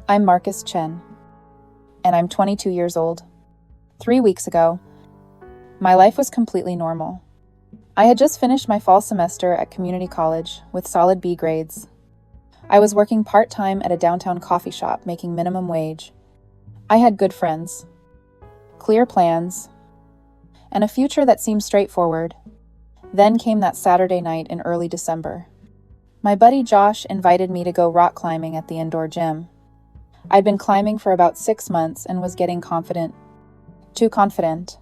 I'm Marcus Chen, and I'm 22 years old. 3 weeks ago, my life was completely normal. I had just finished my fall semester at community college with solid B grades. I was working part-time at a downtown coffee shop making minimum wage. I had good friends, clear plans, and a future that seemed straightforward. Then came that Saturday night in early December. My buddy Josh invited me to go rock climbing at the indoor gym. I'd been climbing for about 6 months and was getting confident. Too confident.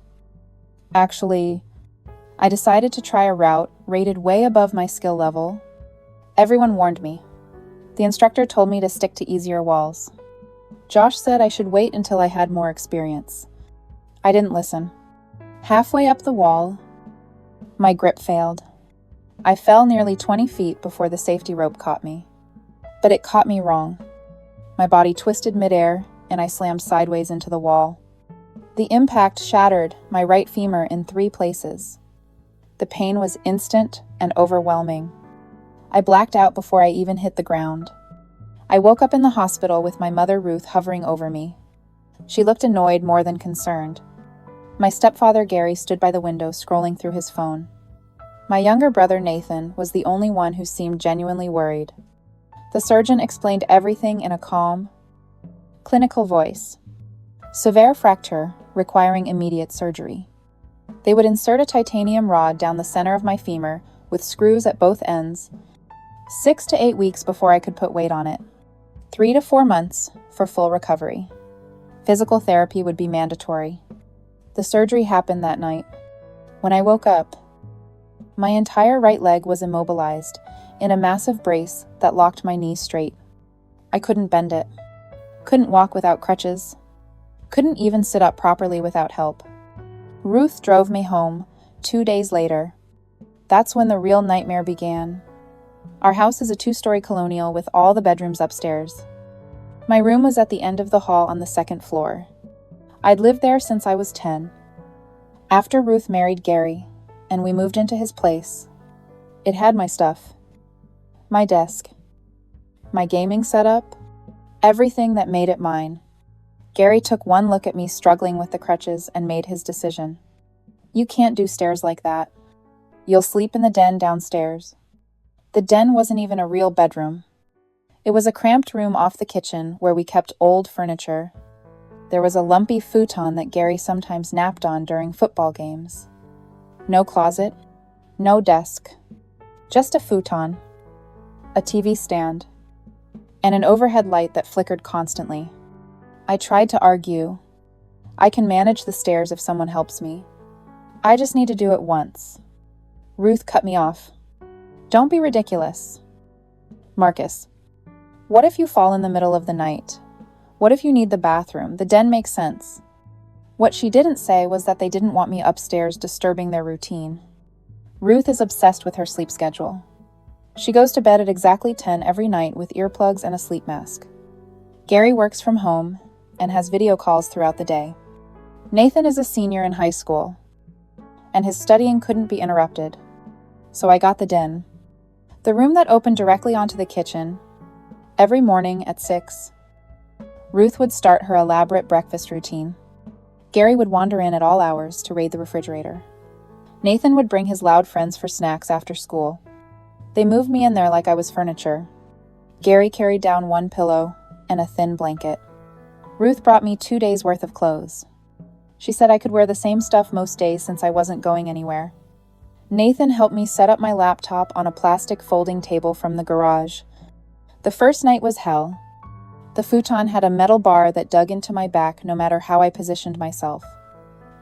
Actually, I decided to try a route rated way above my skill level. Everyone warned me. The instructor told me to stick to easier walls. Josh said I should wait until I had more experience. I didn't listen. Halfway up the wall, my grip failed. I fell nearly 20 feet before the safety rope caught me. But it caught me wrong. My body twisted midair, and I slammed sideways into the wall. The impact shattered my right femur in 3 places. The pain was instant and overwhelming. I blacked out before I even hit the ground. I woke up in the hospital with my mother Ruth hovering over me. She looked annoyed more than concerned. My stepfather Gary stood by the window scrolling through his phone. My younger brother Nathan was the only one who seemed genuinely worried. The surgeon explained everything in a calm, clinical voice. Severe fracture requiring immediate surgery. They would insert a titanium rod down the center of my femur with screws at both ends, 6 to 8 weeks before I could put weight on it. 3 to 4 months for full recovery. Physical therapy would be mandatory. The surgery happened that night. When I woke up, my entire right leg was immobilized in a massive brace that locked my knee straight. I couldn't bend it. Couldn't walk without crutches. Couldn't even sit up properly without help. Ruth drove me home 2 days later. That's when the real nightmare began. Our house is a 2-story colonial with all the bedrooms upstairs. My room was at the end of the hall on the 2nd floor. I'd lived there since I was 10. After Ruth married Gary, and we moved into his place, it had my stuff. My desk. My gaming setup. Everything that made it mine. Gary took one look at me struggling with the crutches and made his decision. You can't do stairs like that. You'll sleep in the den downstairs. The den wasn't even a real bedroom. It was a cramped room off the kitchen where we kept old furniture. There was a lumpy futon that Gary sometimes napped on during football games. No closet, no desk, just a futon, a TV stand, and an overhead light that flickered constantly. I tried to argue. I can manage the stairs if someone helps me. I just need to do it once. Ruth cut me off. Don't be ridiculous. Marcus, what if you fall in the middle of the night? What if you need the bathroom? The den makes sense. What she didn't say was that they didn't want me upstairs disturbing their routine. Ruth is obsessed with her sleep schedule. She goes to bed at exactly 10 every night with earplugs and a sleep mask. Gary works from home and has video calls throughout the day. Nathan is a senior in high school, and his studying couldn't be interrupted. So I got the den. The room that opened directly onto the kitchen. Every morning at 6, Ruth would start her elaborate breakfast routine. Gary would wander in at all hours to raid the refrigerator. Nathan would bring his loud friends for snacks after school. They moved me in there like I was furniture. Gary carried down one pillow and a thin blanket. Ruth brought me 2 days' worth of clothes. She said I could wear the same stuff most days since I wasn't going anywhere. Nathan helped me set up my laptop on a plastic folding table from the garage. The first night was hell. The futon had a metal bar that dug into my back no matter how I positioned myself.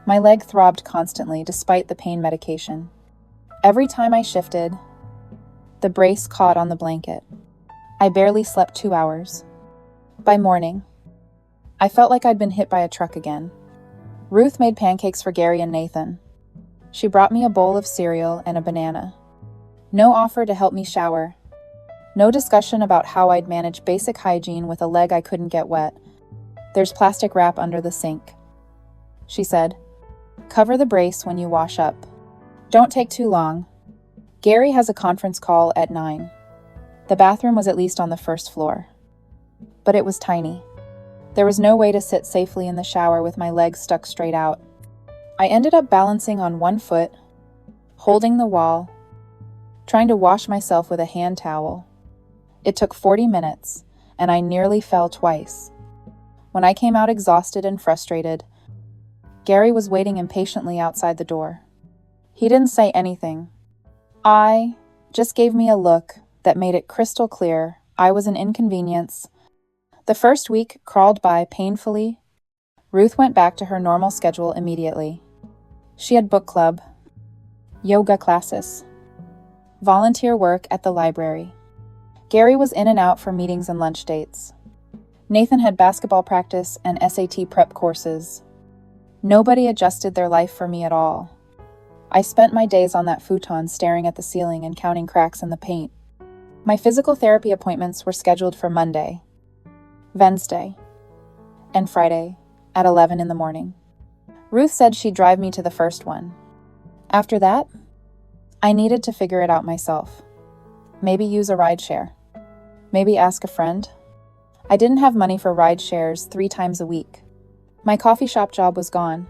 My leg throbbed constantly despite the pain medication. Every time I shifted, the brace caught on the blanket. I barely slept 2 hours. By morning, I felt like I'd been hit by a truck again. Ruth made pancakes for Gary and Nathan. She brought me a bowl of cereal and a banana. No offer to help me shower. No discussion about how I'd manage basic hygiene with a leg I couldn't get wet. There's plastic wrap under the sink. She said, cover the brace when you wash up. Don't take too long. Gary has a conference call at 9. The bathroom was at least on the 1st floor. But it was tiny. There was no way to sit safely in the shower with my legs stuck straight out. I ended up balancing on one foot, holding the wall, trying to wash myself with a hand towel. It took 40 minutes, and I nearly fell twice. When I came out exhausted and frustrated, Gary was waiting impatiently outside the door. He didn't say anything. Just gave me a look that made it crystal clear I was an inconvenience. The first week crawled by painfully. Ruth went back to her normal schedule immediately. She had book club, yoga classes, volunteer work at the library. Gary was in and out for meetings and lunch dates. Nathan had basketball practice and SAT prep courses. Nobody adjusted their life for me at all. I spent my days on that futon staring at the ceiling and counting cracks in the paint. My physical therapy appointments were scheduled for Monday, Wednesday, and Friday at 11 in the morning. Ruth said she'd drive me to the first one. After that, I needed to figure it out myself. Maybe use a rideshare. Maybe ask a friend. I didn't have money for ride shares 3 times a week. My coffee shop job was gone.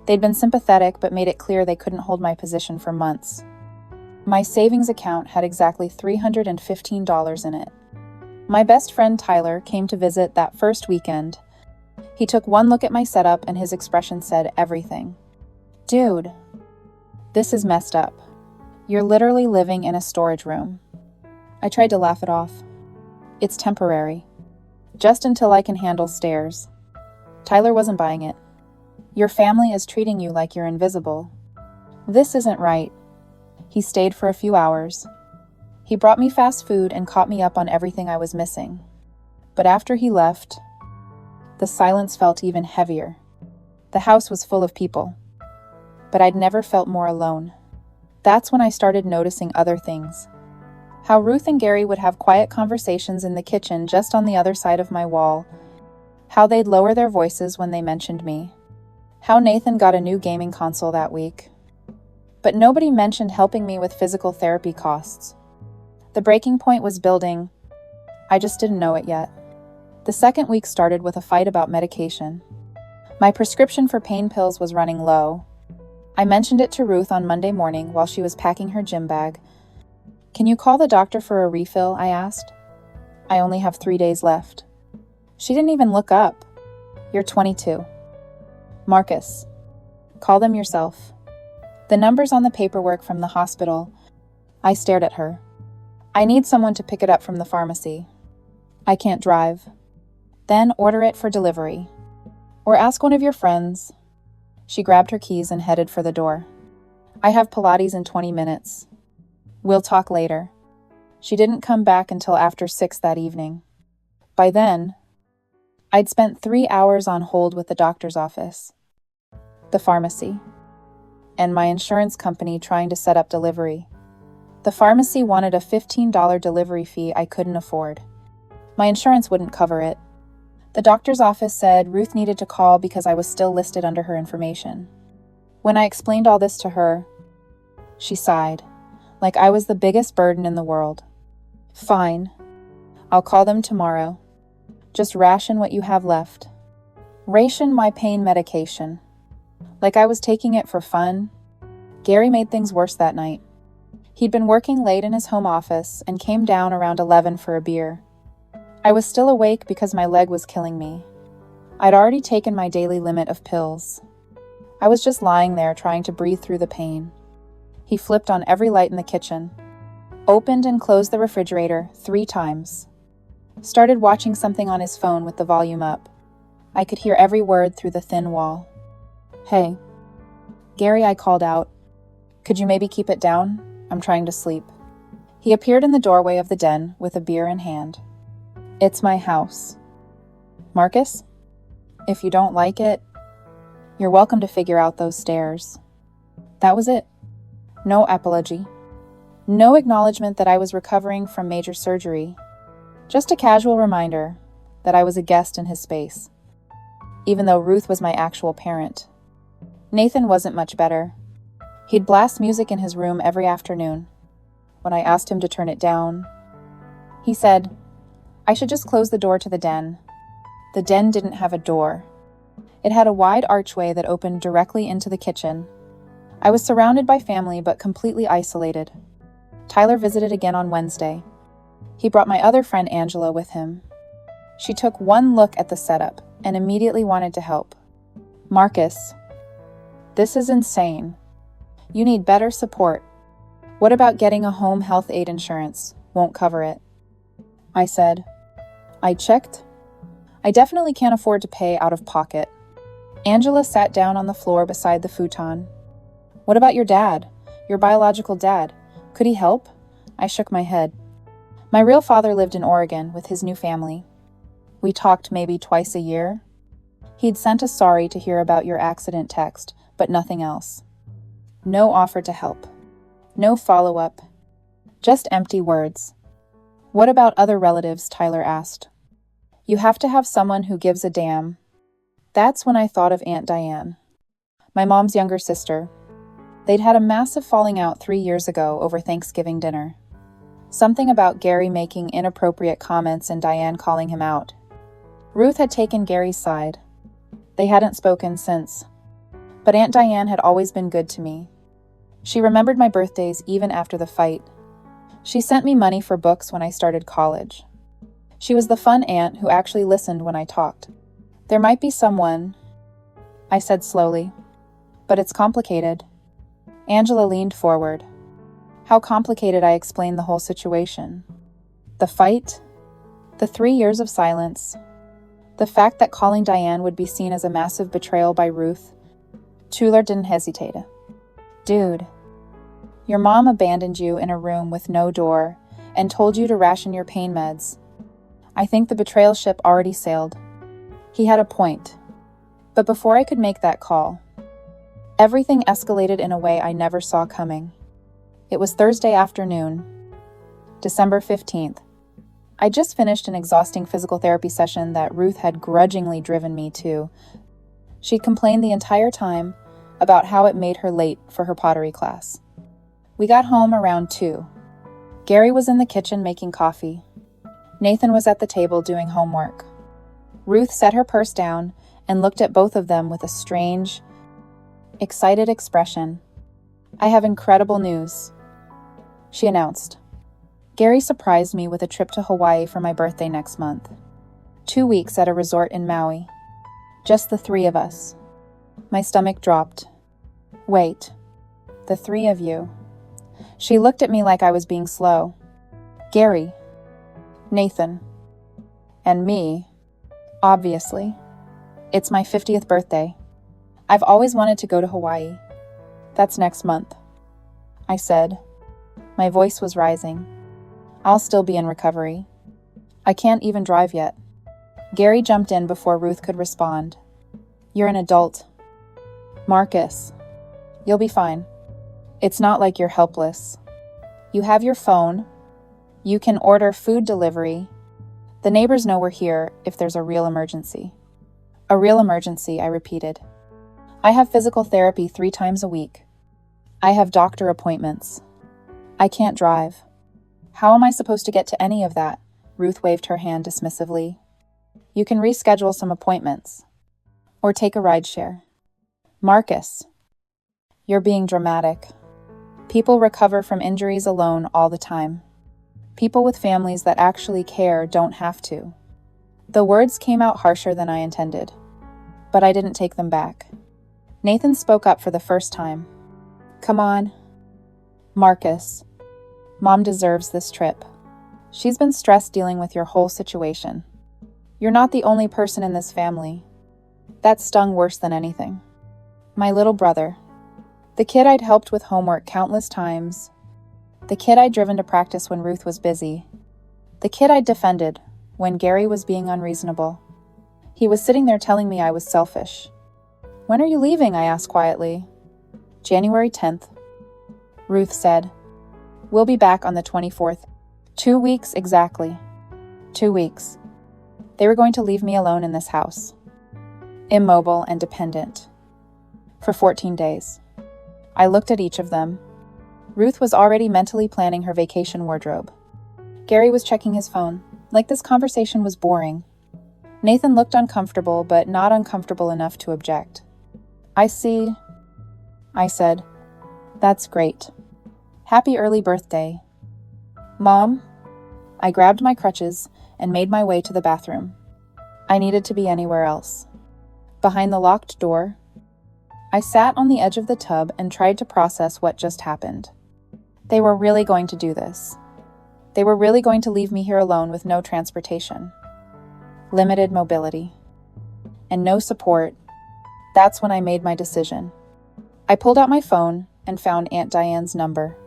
They'd been sympathetic but made it clear they couldn't hold my position for months. My savings account had exactly $315 in it. My best friend Tyler came to visit that first weekend. He took one look at my setup and his expression said everything. "Dude, this is messed up. You're literally living in a storage room." I tried to laugh it off. "It's temporary. Just until I can handle stairs." Tyler wasn't buying it. "Your family is treating you like you're invisible. This isn't right." He stayed for a few hours. He brought me fast food and caught me up on everything I was missing. But after he left, the silence felt even heavier. The house was full of people, but I'd never felt more alone. That's when I started noticing other things. How Ruth and Gary would have quiet conversations in the kitchen just on the other side of my wall. How they'd lower their voices when they mentioned me. How Nathan got a new gaming console that week. But nobody mentioned helping me with physical therapy costs. The breaking point was building. I just didn't know it yet. The second week started with a fight about medication. My prescription for pain pills was running low. I mentioned it to Ruth on Monday morning while she was packing her gym bag. "Can you call the doctor for a refill?" I asked. "I only have 3 days left." She didn't even look up. "You're 22. Marcus, call them yourself." The numbers on the paperwork from the hospital. I stared at her. "I need someone to pick it up from the pharmacy. I can't drive." "Then order it for delivery. Or ask one of your friends." She grabbed her keys and headed for the door. "I have Pilates in 20 minutes. We'll talk later." She didn't come back until after 6 that evening. By then, I'd spent 3 hours on hold with the doctor's office, the pharmacy, and my insurance company trying to set up delivery. The pharmacy wanted a $15 delivery fee I couldn't afford. My insurance wouldn't cover it. The doctor's office said Ruth needed to call because I was still listed under her information. When I explained all this to her, she sighed, like I was the biggest burden in the world. "Fine. I'll call them tomorrow. Just ration what you have left." Ration my pain medication. Like I was taking it for fun. Gary made things worse that night. He'd been working late in his home office and came down around 11 for a beer. I was still awake because my leg was killing me. I'd already taken my daily limit of pills. I was just lying there trying to breathe through the pain. He flipped on every light in the kitchen, opened and closed the refrigerator 3 times, started watching something on his phone with the volume up. I could hear every word through the thin wall. "Hey, Gary," I called out. "Could you maybe keep it down? I'm trying to sleep." He appeared in the doorway of the den with a beer in hand. "It's my house. Marcus, if you don't like it, you're welcome to figure out those stairs." That was it. No apology. No acknowledgement that I was recovering from major surgery. Just a casual reminder that I was a guest in his space, even though Ruth was my actual parent. Nathan wasn't much better. He'd blast music in his room every afternoon. When I asked him to turn it down, he said, "I should just close the door to the den. The den didn't have a door. It had a wide archway that opened directly into the kitchen. I was surrounded by family but completely isolated. Tyler visited again on Wednesday. He brought my other friend Angela with him. She took one look at the setup and immediately wanted to help. "Marcus, this is insane. You need better support. What about getting a home health aid insurance? Won't cover it." I said, "I checked. I definitely can't afford to pay out of pocket." Angela sat down on the floor beside the futon. "What about your dad? Your biological dad? Could he help?" I shook my head. My real father lived in Oregon with his new family. We talked maybe twice a year. He'd sent a sorry to hear about your accident text, but nothing else. No offer to help. No follow-up. Just empty words. "What about other relatives?" Tyler asked. "You have to have someone who gives a damn." That's when I thought of Aunt Diane, my mom's younger sister. They'd had a massive falling out 3 years ago over Thanksgiving dinner. Something about Gary making inappropriate comments and Diane calling him out. Ruth had taken Gary's side. They hadn't spoken since. But Aunt Diane had always been good to me. She remembered my birthdays even after the fight. She sent me money for books when I started college. She was the fun aunt who actually listened when I talked. "There might be someone," I said slowly, "but it's complicated." Angela leaned forward. How complicated? I explained the whole situation. The fight, the 3 years of silence, the fact that calling Diane would be seen as a massive betrayal by Ruth. Tyler didn't hesitate. "Dude, your mom abandoned you in a room with no door and told you to ration your pain meds. I think the betrayal ship already sailed." He had a point. But before I could make that call, everything escalated in a way I never saw coming. It was Thursday afternoon, December 15th. I just finished an exhausting physical therapy session that Ruth had grudgingly driven me to. She'd complained the entire time about how it made her late for her pottery class. We got home around 2. Gary was in the kitchen making coffee. Nathan was at the table doing homework. Ruth set her purse down and looked at both of them with a strange, excited expression. "I have incredible news," she announced. "Gary surprised me with a trip to Hawaii for my birthday next month. 2 weeks at a resort in Maui. Just the 3 of us." My stomach dropped. "Wait, the 3 of you?" She looked at me like I was being slow. "Gary, Nathan, and me, obviously. It's my 50th birthday. I've always wanted to go to Hawaii. That's next month," I said. My voice was rising. "I'll still be in recovery. I can't even drive yet." Gary jumped in before Ruth could respond. "You're an adult. Marcus, you'll be fine. It's not like you're helpless. You have your phone. You can order food delivery. The neighbors know we're here if there's a real emergency." "A real emergency," I repeated. "I have physical therapy 3 times a week. I have doctor appointments. I can't drive. How am I supposed to get to any of that?" Ruth waved her hand dismissively. "You can reschedule some appointments. Or take a rideshare." "Marcus, you're being dramatic. People recover from injuries alone all the time. People with families that actually care don't have to." The words came out harsher than I intended, but I didn't take them back. Nathan spoke up for the first time. "Come on, Marcus. Mom deserves this trip. She's been stressed dealing with your whole situation. You're not the only person in this family." That stung worse than anything. My little brother. The kid I'd helped with homework countless times. The kid I'd driven to practice when Ruth was busy. The kid I'd defended when Gary was being unreasonable. He was sitting there telling me I was selfish. "When are you leaving?" I asked quietly. "January 10th. Ruth said. "We'll be back on the 24th. 2 weeks exactly. 2 weeks." They were going to leave me alone in this house. Immobile and dependent. For 14 days. I looked at each of them. Ruth was already mentally planning her vacation wardrobe. Gary was checking his phone, like this conversation was boring. Nathan looked uncomfortable, but not uncomfortable enough to object. "I see," I said. "That's great. Happy early birthday." "Mom?" I grabbed my crutches and made my way to the bathroom. I needed to be anywhere else. Behind the locked door, I sat on the edge of the tub and tried to process what just happened. They were really going to do this. They were really going to leave me here alone with no transportation, limited mobility, and no support. That's when I made my decision. I pulled out my phone and found Aunt Diane's number.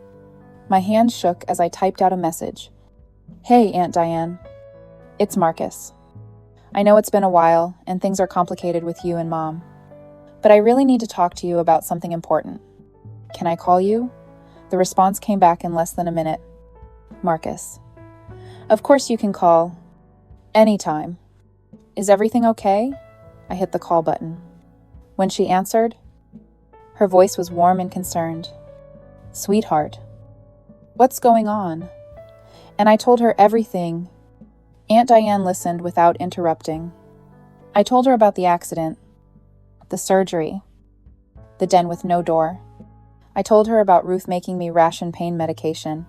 My hand shook as I typed out a message. "Hey, Aunt Diane. It's Marcus. I know it's been a while and things are complicated with you and Mom, but I really need to talk to you about something important. Can I call you?" The response came back in less than a minute. "Marcus. Of course you can call. Anytime. Is everything okay?" I hit the call button. When she answered, her voice was warm and concerned. "Sweetheart, what's going on?" And I told her everything. Aunt Diane listened without interrupting. I told her about the accident, the surgery, the den with no door. I told her about Ruth making me ration pain medication.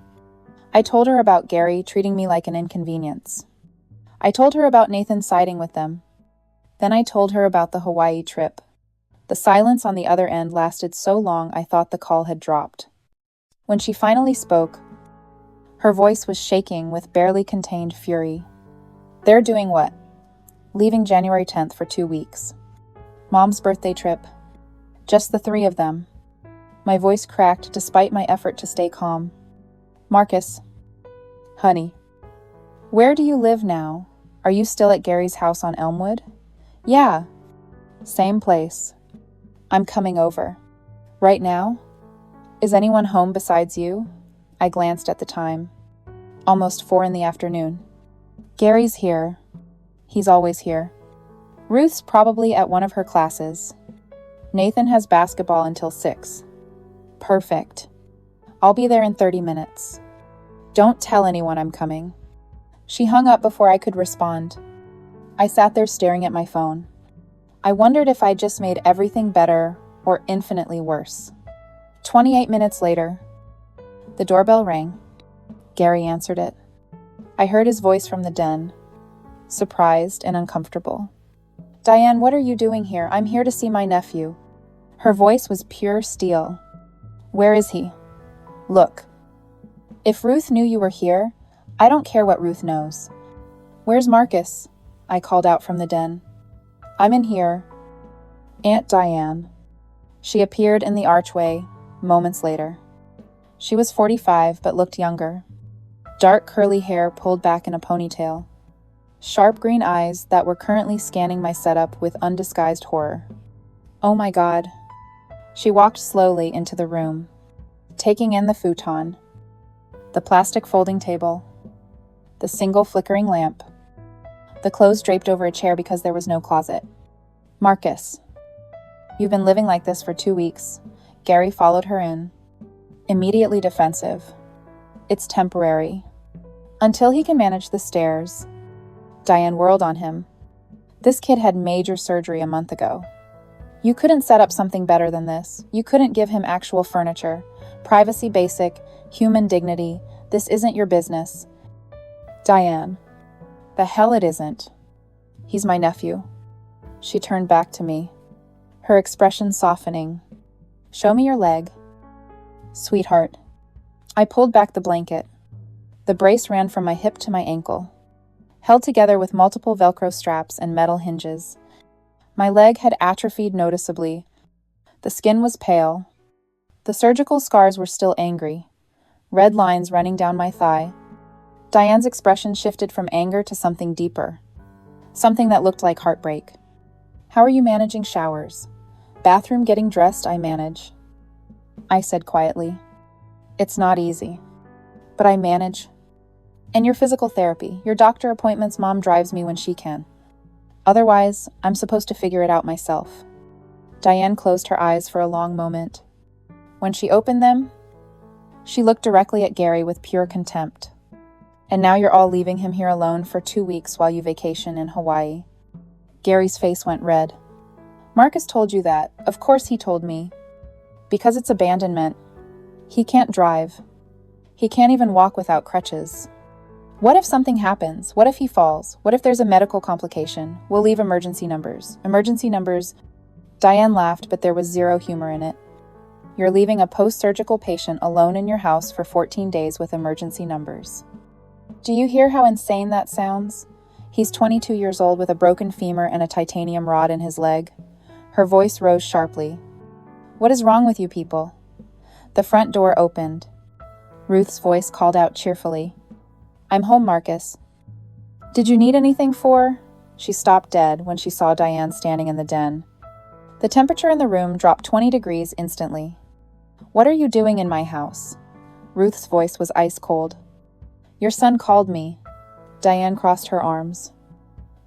I told her about Gary treating me like an inconvenience. I told her about Nathan siding with them. Then I told her about the Hawaii trip. The silence on the other end lasted so long I thought the call had dropped. When she finally spoke, her voice was shaking with barely contained fury. "They're doing what?" "Leaving January 10th for 2 weeks. Mom's birthday trip. Just the 3 of them." My voice cracked despite my effort to stay calm. "Marcus. Honey. Where do you live now? Are you still at Gary's house on Elmwood?" "Yeah. Same place. I'm coming over. Right now? Is anyone home besides you?" I glanced at the time. Almost 4 in the afternoon. "Gary's here. He's always here. Ruth's probably at one of her classes. Nathan has basketball until 6. Perfect. I'll be there in 30 minutes. Don't tell anyone I'm coming." She hung up before I could respond. I sat there staring at my phone. I wondered if I just made everything better or infinitely worse. 28 minutes later, the doorbell rang. Gary answered it. I heard his voice from the den, surprised and uncomfortable. "Diane, what are you doing here? I'm here to see my nephew." Her voice was pure steel. "Where is he?" "Look. If Ruth knew you were here, I don't care what Ruth knows." "Where's Marcus?" I called out from the den. "I'm in here." Aunt Diane. She appeared in the archway moments later. She was 45 but looked younger. Dark curly hair pulled back in a ponytail. Sharp green eyes that were currently scanning my setup with undisguised horror. "Oh my God." She walked slowly into the room, taking in the futon, the plastic folding table, the single flickering lamp, the clothes draped over a chair because there was no closet. "Marcus, you've been living like this for 2 weeks." Gary followed her in, immediately defensive. "It's temporary. Until he can manage the stairs." Diane whirled on him. "This kid had major surgery a month ago. You couldn't set up something better than this. You couldn't give him actual furniture. Privacy basic, human dignity. This isn't your business." "Diane, the hell it isn't. He's my nephew." She turned back to me, her expression softening. "Show me your leg." "Sweetheart." I pulled back the blanket. The brace ran from my hip to my ankle, held together with multiple Velcro straps and metal hinges. My leg had atrophied noticeably. The skin was pale. The surgical scars were still angry, red lines running down my thigh. Diane's expression shifted from anger to something deeper, something that looked like heartbreak. "How are you managing showers?" "Bathroom getting dressed, I manage," I said quietly. "It's not easy, but I manage." "And your physical therapy, your doctor appointments, Mom drives me when she can. Otherwise, I'm supposed to figure it out myself." Diane closed her eyes for a long moment. When she opened them, she looked directly at Gary with pure contempt. "And now you're all leaving him here alone for 2 weeks while you vacation in Hawaii." Gary's face went red. Marcus told you that. Of course he told me. Because it's abandonment. He can't drive. He can't even walk without crutches. What if something happens? What if he falls? What if there's a medical complication? We'll leave emergency numbers. Emergency numbers. Diane laughed, but there was zero humor in it. You're leaving a post-surgical patient alone in your house for 14 days with emergency numbers. Do you hear how insane that sounds? He's 22 years old with a broken femur and a titanium rod in his leg. Her voice rose sharply. What is wrong with you people? The front door opened. Ruth's voice called out cheerfully. I'm home, Marcus. Did you need anything for? She stopped dead when she saw Diane standing in the den. The temperature in the room dropped 20 degrees instantly. What are you doing in my house? Ruth's voice was ice cold. Your son called me. Diane crossed her arms.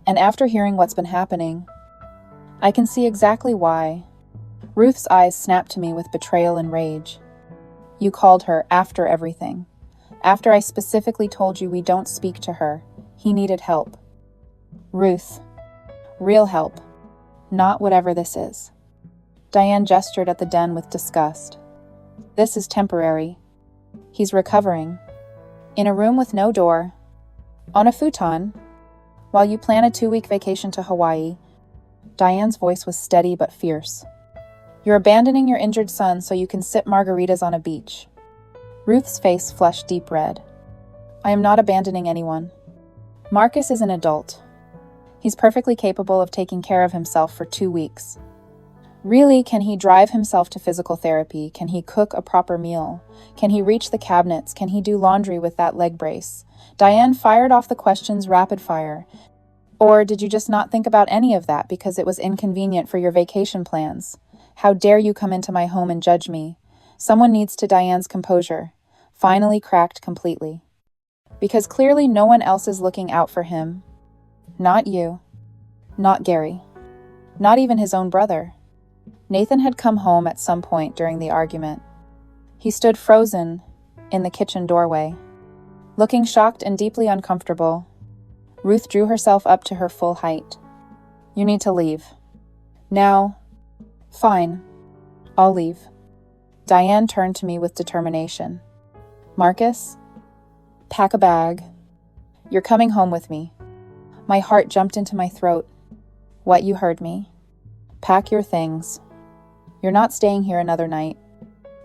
And after hearing what's been happening, I can see exactly why. Ruth's eyes snapped to me with betrayal and rage. You called her after everything. After I specifically told you we don't speak to her. He needed help. Ruth. Real help. Not whatever this is. Diane gestured at the den with disgust. This is temporary. He's recovering. In a room with no door. On a futon. While you plan a 2-week vacation to Hawaii. Diane's voice was steady but fierce. You're abandoning your injured son so you can sip margaritas on a beach. Ruth's face flushed deep red. I am not abandoning anyone. Marcus is an adult. He's perfectly capable of taking care of himself for 2 weeks. Really, can he drive himself to physical therapy? Can he cook a proper meal? Can he reach the cabinets? Can he do laundry with that leg brace? Diane fired off the questions rapid fire. Or did you just not think about any of that because it was inconvenient for your vacation plans? How dare you come into my home and judge me? Someone needs to. Diane's composure finally cracked completely. Because clearly no one else is looking out for him. Not you. Not Gary. Not even his own brother. Nathan had come home at some point during the argument. He stood frozen in the kitchen doorway, looking shocked and deeply uncomfortable. Ruth drew herself up to her full height. You need to leave. Now. Fine. I'll leave. Diane turned to me with determination. Marcus, pack a bag. You're coming home with me. My heart jumped into my throat. What, you heard me? Pack your things. You're not staying here another night.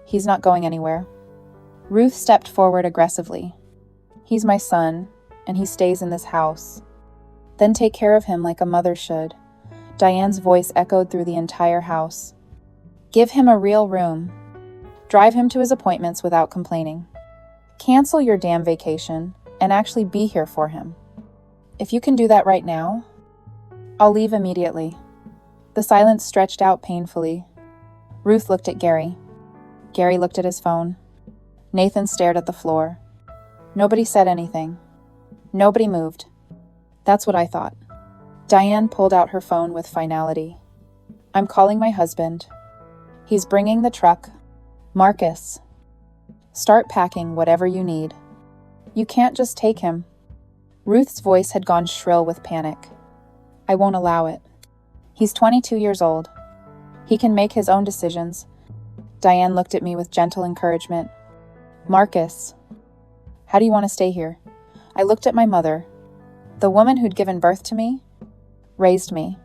He's not going anywhere. Ruth stepped forward aggressively. He's my son, and he stays in this house. Then take care of him like a mother should. Diane's voice echoed through the entire house. Give him a real room. Drive him to his appointments without complaining. Cancel your damn vacation and actually be here for him. If you can do that right now, I'll leave immediately. The silence stretched out painfully. Ruth looked at Gary. Gary looked at his phone. Nathan stared at the floor. Nobody said anything. Nobody moved. That's what I thought. Diane pulled out her phone with finality. I'm calling my husband. He's bringing the truck. Marcus, start packing whatever you need. You can't just take him. Ruth's voice had gone shrill with panic. I won't allow it. He's 22 years old. He can make his own decisions. Diane looked at me with gentle encouragement. Marcus, how do you want to stay here? I looked at my mother. The woman who'd given birth to me, raised me.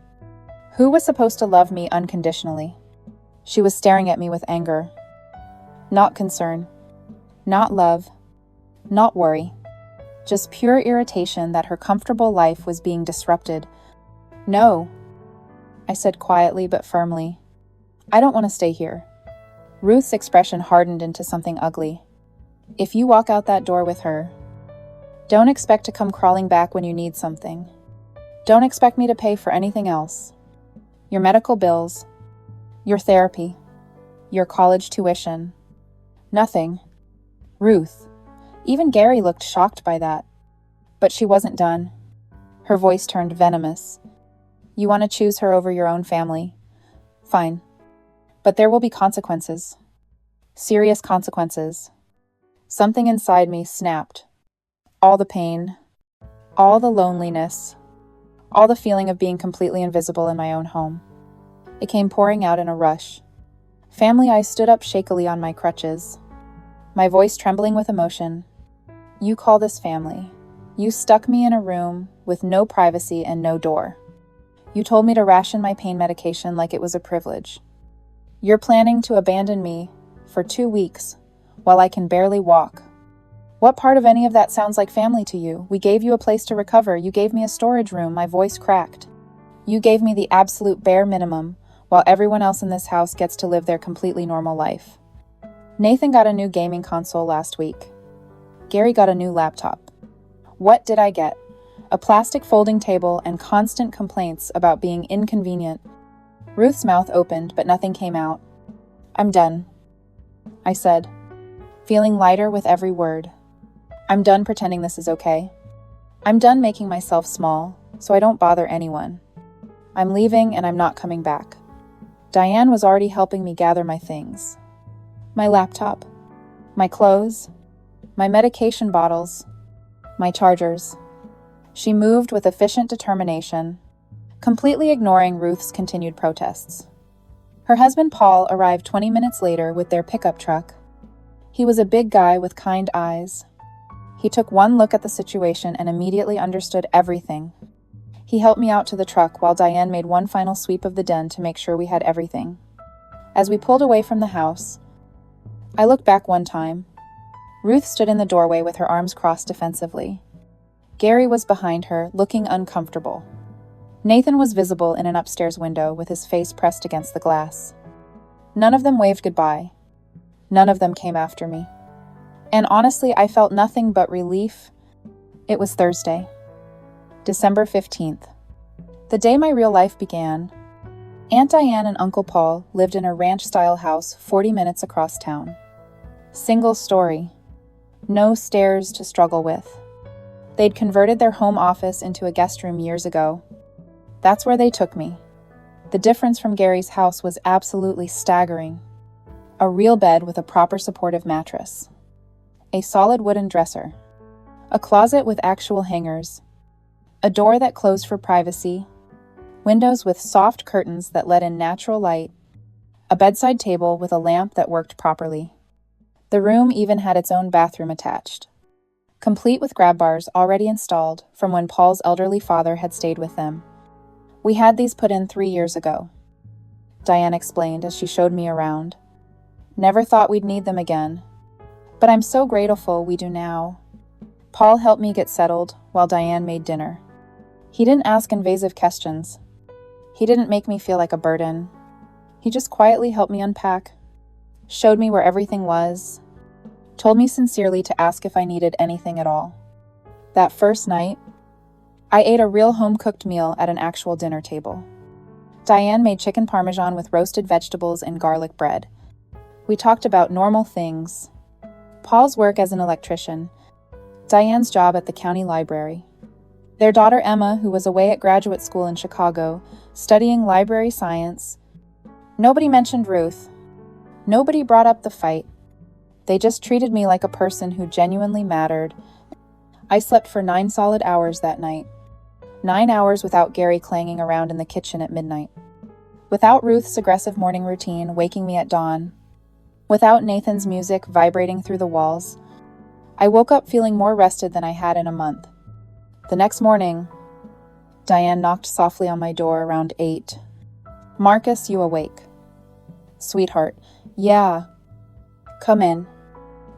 Who was supposed to love me unconditionally? She was staring at me with anger. Not concern. Not love. Not worry. Just pure irritation that her comfortable life was being disrupted. No, I said quietly but firmly. I don't want to stay here. Ruth's expression hardened into something ugly. If you walk out that door with her, don't expect to come crawling back when you need something. Don't expect me to pay for anything else. Your medical bills, your therapy, your college tuition. Nothing. Ruth. Even Gary looked shocked by that. But she wasn't done. Her voice turned venomous. You want to choose her over your own family? Fine. But there will be consequences. Serious consequences. Something inside me snapped. All the pain, all the loneliness, all the feeling of being completely invisible in my own home. It came pouring out in a rush. Family, I stood up shakily on my crutches, my voice trembling with emotion. You call this family? You stuck me in a room with no privacy and no door. You told me to ration my pain medication like it was a privilege. You're planning to abandon me for 2 weeks while I can barely walk. What part of any of that sounds like family to you? We gave you a place to recover. You gave me a storage room. My voice cracked. You gave me the absolute bare minimum while everyone else in this house gets to live their completely normal life. Nathan got a new gaming console last week. Gary got a new laptop. What did I get? A plastic folding table and constant complaints about being inconvenient. Ruth's mouth opened, but nothing came out. I'm done, I said, feeling lighter with every word. I'm done pretending this is okay. I'm done making myself small, so I don't bother anyone. I'm leaving and I'm not coming back. Diane was already helping me gather my things. My laptop, my clothes, my medication bottles, my chargers. She moved with efficient determination, completely ignoring Ruth's continued protests. Her husband Paul arrived 20 minutes later with their pickup truck. He was a big guy with kind eyes. He took one look at the situation and immediately understood everything. He helped me out to the truck while Diane made one final sweep of the den to make sure we had everything. As we pulled away from the house, I looked back one time. Ruth stood in the doorway with her arms crossed defensively. Gary was behind her, looking uncomfortable. Nathan was visible in an upstairs window with his face pressed against the glass. None of them waved goodbye. None of them came after me. And honestly, I felt nothing but relief. It was Thursday, December 15th, the day my real life began. Aunt Diane and Uncle Paul lived in a ranch-style house 40 minutes across town. Single story. No stairs to struggle with. They'd converted their home office into a guest room years ago. That's where they took me. The difference from Gary's house was absolutely staggering. A real bed with a proper supportive mattress. A solid wooden dresser. A closet with actual hangers. A door that closed for privacy. Windows with soft curtains that let in natural light. A bedside table with a lamp that worked properly. The room even had its own bathroom attached, complete with grab bars already installed from when Paul's elderly father had stayed with them. We had these put in 3 years ago, Diane explained as she showed me around. Never thought we'd need them again, but I'm so grateful we do now. Paul helped me get settled while Diane made dinner. He didn't ask invasive questions. He didn't make me feel like a burden. He just quietly helped me unpack, showed me where everything was, told me sincerely to ask if I needed anything at all. That first night, I ate a real home-cooked meal at an actual dinner table. Diane made chicken parmesan with roasted vegetables and garlic bread. We talked about normal things. Paul's work as an electrician, Diane's job at the county library, their daughter Emma, who was away at graduate school in Chicago, studying library science. Nobody mentioned Ruth. Nobody brought up the fight. They just treated me like a person who genuinely mattered. I slept for 9 solid hours that night. 9 hours without Gary clanging around in the kitchen at midnight. Without Ruth's aggressive morning routine waking me at dawn. Without Nathan's music vibrating through the walls. I woke up feeling more rested than I had in a month. The next morning, Diane knocked softly on my door around 8. Marcus, you awake? Sweetheart, yeah. Come in.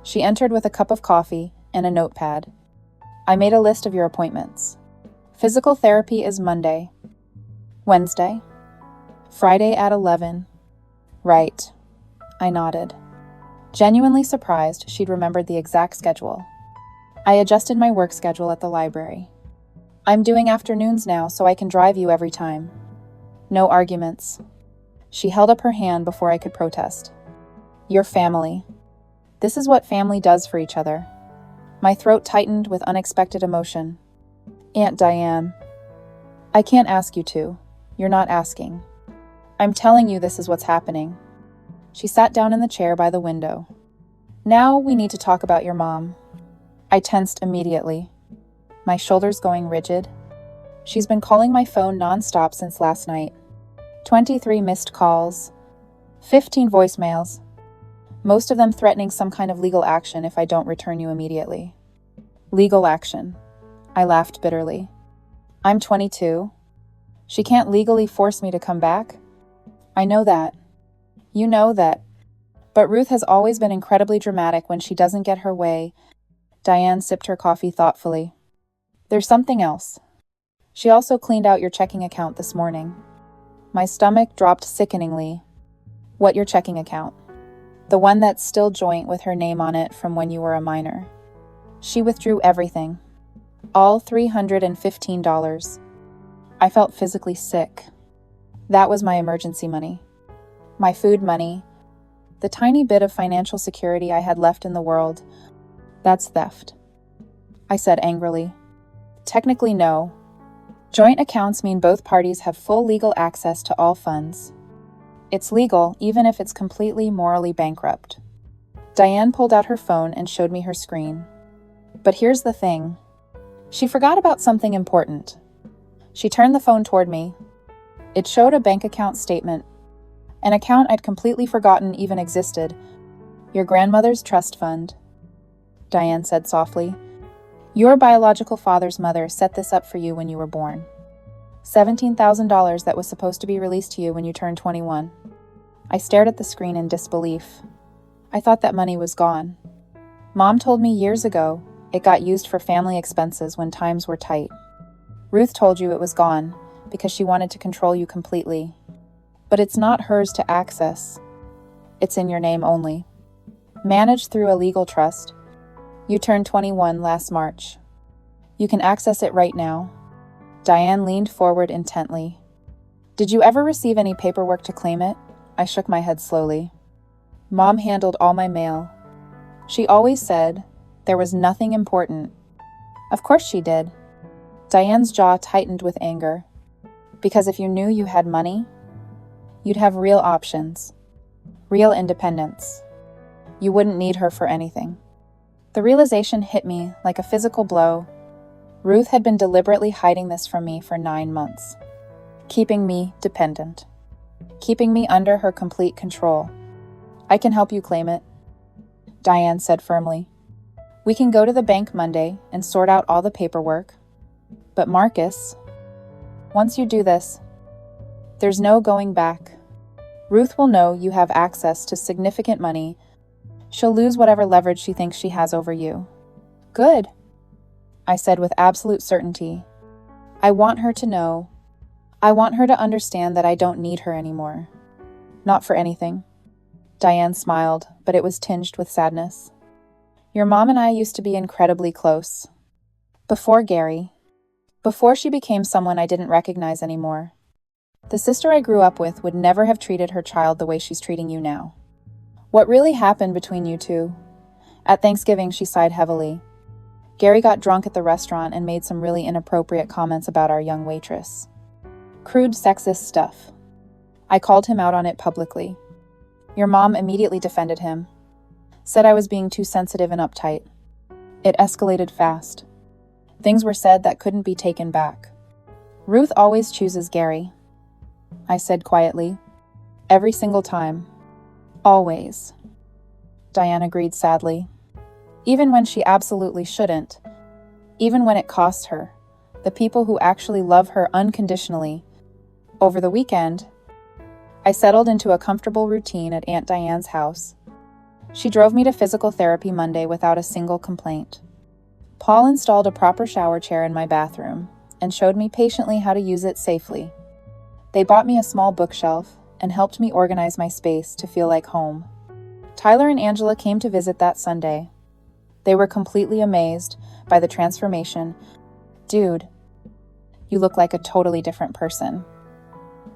She entered with a cup of coffee and a notepad. I made a list of your appointments. Physical therapy is Monday, Wednesday, Friday at 11. Right. I nodded. Genuinely surprised she'd remembered the exact schedule. I adjusted my work schedule at the library. I'm doing afternoons now so I can drive you every time. No arguments. She held up her hand before I could protest. Your family. This is what family does for each other. My throat tightened with unexpected emotion. Aunt Diane. I can't ask you to. You're not asking. I'm telling you this is what's happening. She sat down in the chair by the window. Now we need to talk about your mom. I tensed immediately, my shoulders going rigid. She's been calling my phone nonstop since last night. 23 missed calls, 15 voicemails, most of them threatening some kind of legal action if I don't return you immediately. Legal action. I laughed bitterly. I'm 22. She can't legally force me to come back. I know that. You know that. But Ruth has always been incredibly dramatic when she doesn't get her way. Diane sipped her coffee thoughtfully. There's something else. She also cleaned out your checking account this morning. My stomach dropped sickeningly. What, your checking account? The one that's still joint with her name on it from when you were a minor. She withdrew everything. All $315. I felt physically sick. That was my emergency money. My food money. The tiny bit of financial security I had left in the world. That's theft. I said angrily. Technically, no. Joint accounts mean both parties have full legal access to all funds. It's legal, even if it's completely morally bankrupt. Diane pulled out her phone and showed me her screen. But here's the thing. She forgot about something important. She turned the phone toward me. It showed a bank account statement. An account I'd completely forgotten even existed. Your grandmother's trust fund. Diane said softly. Your biological father's mother set this up for you when you were born. $17,000 that was supposed to be released to you when you turned 21. I stared at the screen in disbelief. I thought that money was gone. Mom told me years ago it got used for family expenses when times were tight. Ruth told you it was gone because she wanted to control you completely. But it's not hers to access. It's in your name only. Managed through a legal trust. You turned 21 last March. You can access it right now. Diane leaned forward intently. Did you ever receive any paperwork to claim it? I shook my head slowly. Mom handled all my mail. She always said there was nothing important. Of course she did. Diane's jaw tightened with anger. Because if you knew you had money, you'd have real options, real independence. You wouldn't need her for anything. The realization hit me like a physical blow. Ruth had been deliberately hiding this from me for 9 months, keeping me dependent, keeping me under her complete control. I can help you claim it, Diane said firmly. We can go to the bank Monday and sort out all the paperwork. But Marcus, once you do this, there's no going back. Ruth will know you have access to significant money. She'll lose whatever leverage she thinks she has over you. Good, I said with absolute certainty. I want her to know. I want her to understand that I don't need her anymore. Not for anything. Diane smiled, but it was tinged with sadness. Your mom and I used to be incredibly close. Before Gary. Before she became someone I didn't recognize anymore. The sister I grew up with would never have treated her child the way she's treating you now. What really happened between you two? At Thanksgiving, she sighed heavily. Gary got drunk at the restaurant and made some really inappropriate comments about our young waitress. Crude, sexist stuff. I called him out on it publicly. Your mom immediately defended him. Said I was being too sensitive and uptight. It escalated fast. Things were said that couldn't be taken back. Ruth always chooses Gary, I said quietly. Every single time. Always. Diane agreed sadly. Even when she absolutely shouldn't. Even when it costs her. The people who actually love her unconditionally. Over the weekend, I settled into a comfortable routine at Aunt Diane's house. She drove me to physical therapy Monday without a single complaint. Paul installed a proper shower chair in my bathroom and showed me patiently how to use it safely. They bought me a small bookshelf and helped me organize my space to feel like home. Tyler and Angela came to visit that Sunday. They were completely amazed by the transformation. Dude, you look like a totally different person,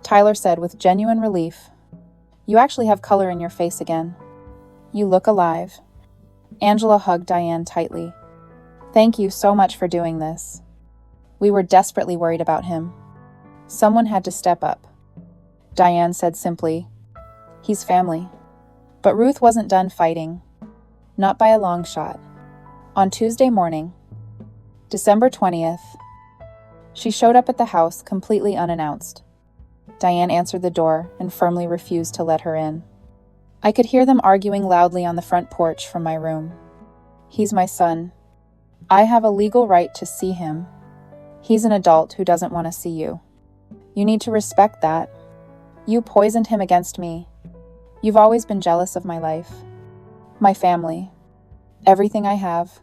Tyler said with genuine relief. You actually have color in your face again. You look alive. Angela hugged Diane tightly. Thank you so much for doing this. We were desperately worried about him. Someone had to step up. Diane said simply, he's family. But Ruth wasn't done fighting. Not by a long shot. On Tuesday morning, December 20th, She showed up at the house completely unannounced. Diane answered the door and firmly refused to let her in. I could hear them arguing loudly on the front porch from my room. He's my son. I have a legal right to see him. He's an adult who doesn't want to see you. You need to respect that. You poisoned him against me. You've always been jealous of my life. My family. Everything I have.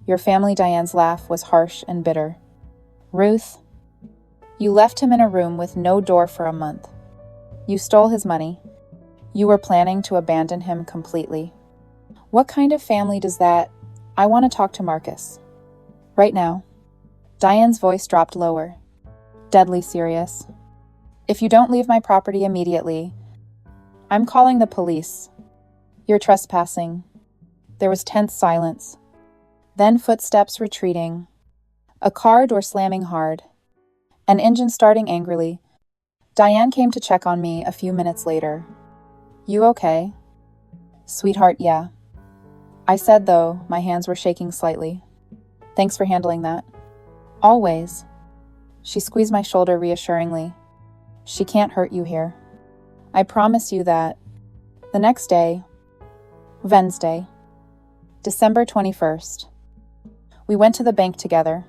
Your family. Diane's laugh was harsh and bitter. Ruth, you left him in a room with no door for a month. You stole his money. You were planning to abandon him completely. What kind of family does that? I want to talk to Marcus. Right now. Diane's voice dropped lower, deadly serious. If you don't leave my property immediately, I'm calling the police. You're trespassing. There was tense silence. Then footsteps retreating. A car door slamming hard. An engine starting angrily. Diane came to check on me a few minutes later. You okay? Sweetheart, yeah. I said, though my hands were shaking slightly. Thanks for handling that. Always. She squeezed my shoulder reassuringly. She can't hurt you here. I promise you that. The next day, Wednesday, December 21st. We went to the bank together.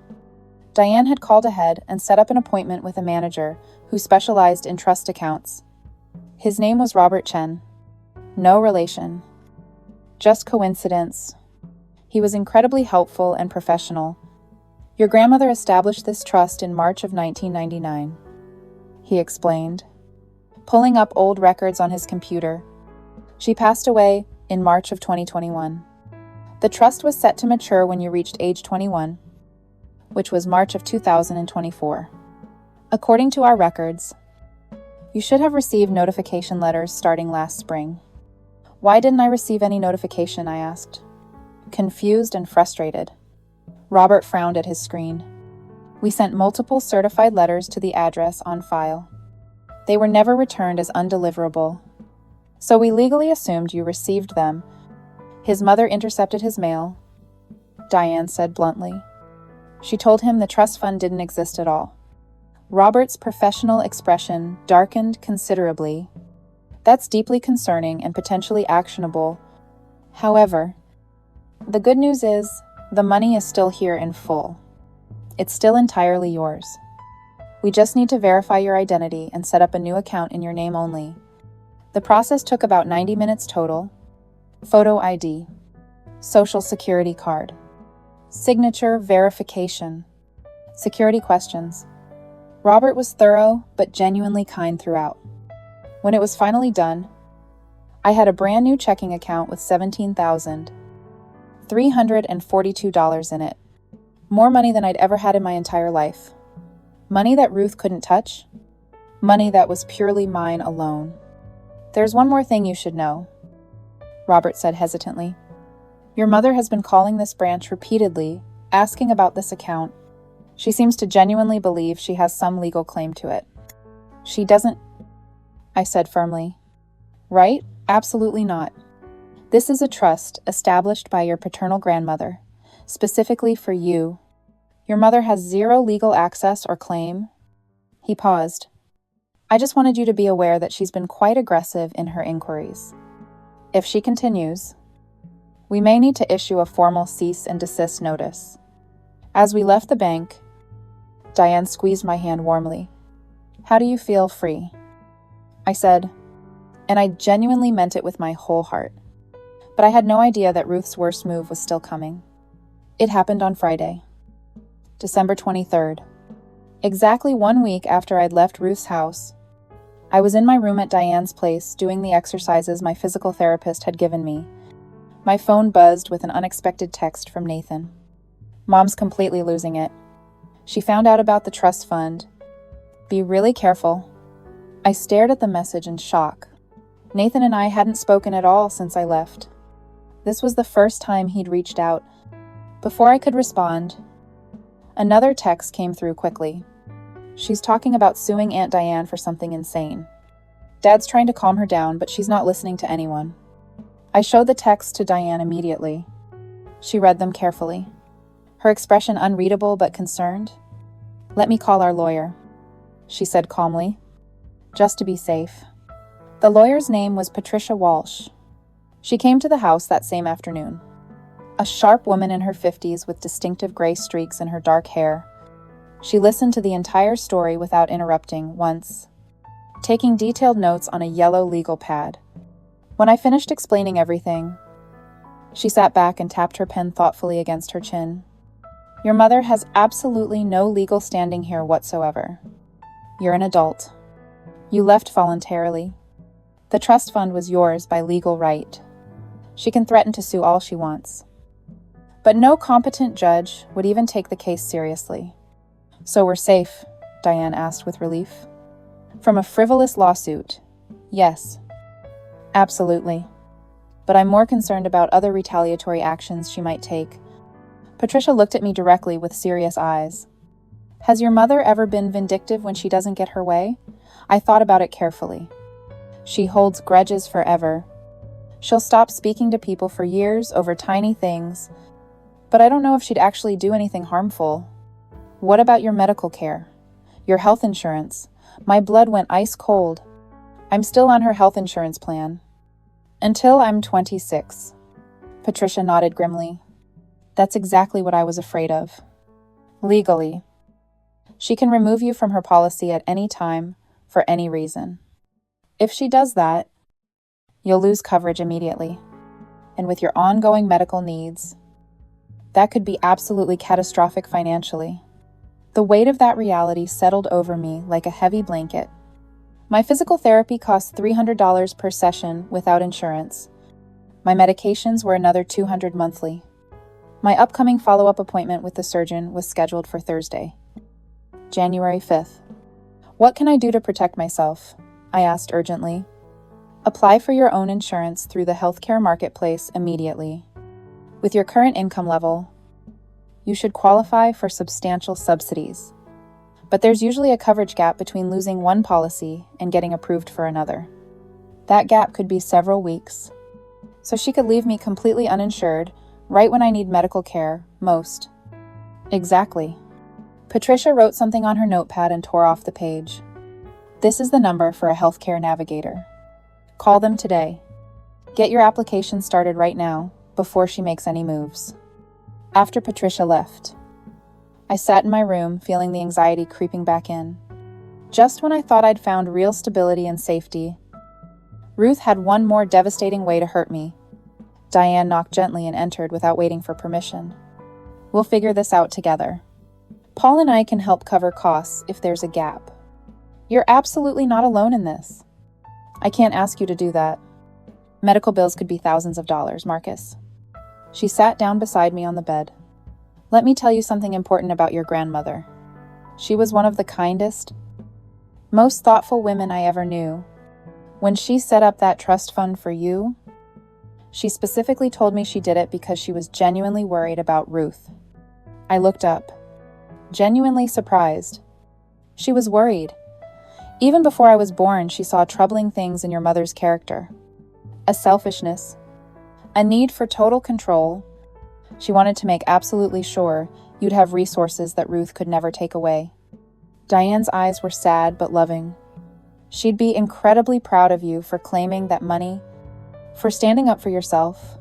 Diane had called ahead and set up an appointment with a manager who specialized in trust accounts. His name was Robert Chen. No relation. Just coincidence. He was incredibly helpful and professional. Your grandmother established this trust in March of 1999, he explained, pulling up old records on his computer. She passed away in March of 2021. The trust was set to mature when you reached age 21, which was March of 2024. According to our records, you should have received notification letters starting last spring. Why didn't I receive any notification? I asked, confused and frustrated. Robert frowned at his screen. We sent multiple certified letters to the address on file. They were never returned as undeliverable. So we legally assumed you received them. His mother intercepted his mail, Diane said bluntly. She told him the trust fund didn't exist at all. Robert's professional expression darkened considerably. That's deeply concerning and potentially actionable. However, the good news is the money is still here in full. It's still entirely yours. We just need to verify your identity and set up a new account in your name only. The process took about 90 minutes total. Photo ID, social security card, signature verification, security questions. Robert was thorough but genuinely kind throughout. When it was finally done, I had a brand new checking account with $17,342 in it. More money than I'd ever had in my entire life. Money that Ruth couldn't touch. Money that was purely mine alone. There's one more thing you should know, Robert said hesitantly. Your mother has been calling this branch repeatedly, asking about this account. She seems to genuinely believe she has some legal claim to it. She doesn't, I said firmly. Right? Absolutely not. This is a trust established by your paternal grandmother, specifically for you. Your mother has zero legal access or claim. He paused. I just wanted you to be aware that she's been quite aggressive in her inquiries. If she continues, we may need to issue a formal cease and desist notice. As we left the bank, Diane squeezed my hand warmly. How do you feel? Free? I said, and I genuinely meant it with my whole heart. But I had no idea that Ruth's worst move was still coming. It happened on Friday, December 23rd. Exactly 1 week after I'd left Ruth's house, I was in my room at Diane's place doing the exercises my physical therapist had given me. My phone buzzed with an unexpected text from Nathan. Mom's completely losing it. She found out about the trust fund. Be really careful. I stared at the message in shock. Nathan and I hadn't spoken at all since I left. This was the first time he'd reached out. Before I could respond, another text came through quickly. She's talking about suing Aunt Diane for something insane. Dad's trying to calm her down, but she's not listening to anyone. I showed the texts to Diane immediately. She read them carefully, her expression unreadable but concerned. "Let me call our lawyer," she said calmly, "just to be safe." The lawyer's name was Patricia Walsh. She came to the house that same afternoon. A sharp woman in her 50s with distinctive gray streaks in her dark hair. She listened to the entire story without interrupting once, taking detailed notes on a yellow legal pad. When I finished explaining everything, she sat back and tapped her pen thoughtfully against her chin. "Your mother has absolutely no legal standing here whatsoever. You're an adult. You left voluntarily. The trust fund was yours by legal right. She can threaten to sue all she wants. But no competent judge would even take the case seriously." "So we're safe?" Diane asked with relief. "From a frivolous lawsuit, yes. Absolutely. But I'm more concerned about other retaliatory actions she might take." Patricia looked at me directly with serious eyes. "Has your mother ever been vindictive when she doesn't get her way?" I thought about it carefully. "She holds grudges forever. She'll stop speaking to people for years over tiny things, but I don't know if she'd actually do anything harmful." "What about your medical care? Your health insurance?" My blood went ice cold. "I'm still on her health insurance plan. Until I'm 26. Patricia nodded grimly. "That's exactly what I was afraid of. Legally, she can remove you from her policy at any time, for any reason. If she does that, you'll lose coverage immediately. And with your ongoing medical needs, that could be absolutely catastrophic financially." The weight of that reality settled over me like a heavy blanket. My physical therapy cost $300 per session without insurance. My medications were another $200 monthly. My upcoming follow-up appointment with the surgeon was scheduled for Thursday, January 5th. "What can I do to protect myself?" I asked urgently. "Apply for your own insurance through the healthcare marketplace immediately. With your current income level, you should qualify for substantial subsidies. But there's usually a coverage gap between losing one policy and getting approved for another. That gap could be several weeks. So she could leave me completely uninsured right when I need medical care most." "Exactly." Patricia wrote something on her notepad and tore off the page. "This is the number for a healthcare navigator. Call them today. Get your application started right now, before she makes any moves." After Patricia left, I sat in my room feeling the anxiety creeping back in. Just when I thought I'd found real stability and safety, Ruth had one more devastating way to hurt me. Diane knocked gently and entered without waiting for permission. "We'll figure this out together. Paul and I can help cover costs if there's a gap. You're absolutely not alone in this. I can't ask you to do that. Medical bills could be thousands of dollars, Marcus." She sat down beside me on the bed. "Let me tell you something important about your grandmother. She was one of the kindest, most thoughtful women I ever knew. When she set up that trust fund for you, she specifically told me she did it because she was genuinely worried about Ruth." I looked up, genuinely surprised. "She was worried. Even before I was born, she saw troubling things in your mother's character. A selfishness, a need for total control. She wanted to make absolutely sure you'd have resources that Ruth could never take away." Diane's eyes were sad but loving. "She'd be incredibly proud of you for claiming that money, for standing up for yourself,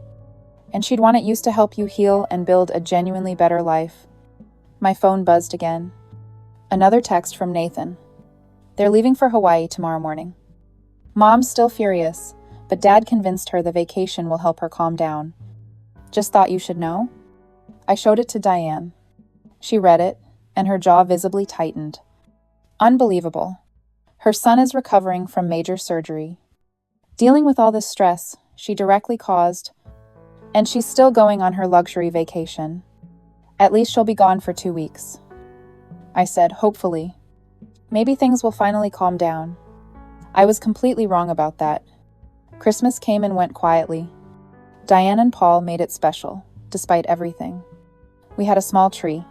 and she'd want it used to help you heal and build a genuinely better life." My phone buzzed again. Another text from Nathan. "They're leaving for Hawaii tomorrow morning. Mom's still furious, but Dad convinced her the vacation will help her calm down. Just thought you should know." I showed it to Diane. She read it, and her jaw visibly tightened. Unbelievable. Her son is recovering from major surgery, dealing with all this stress she directly caused, and she's still going on her luxury vacation. At least she'll be gone for 2 weeks. I said, hopefully. Maybe things will finally calm down. I was completely wrong about that. Christmas came and went quietly. Diane and Paul made it special, despite everything. We had a small tree.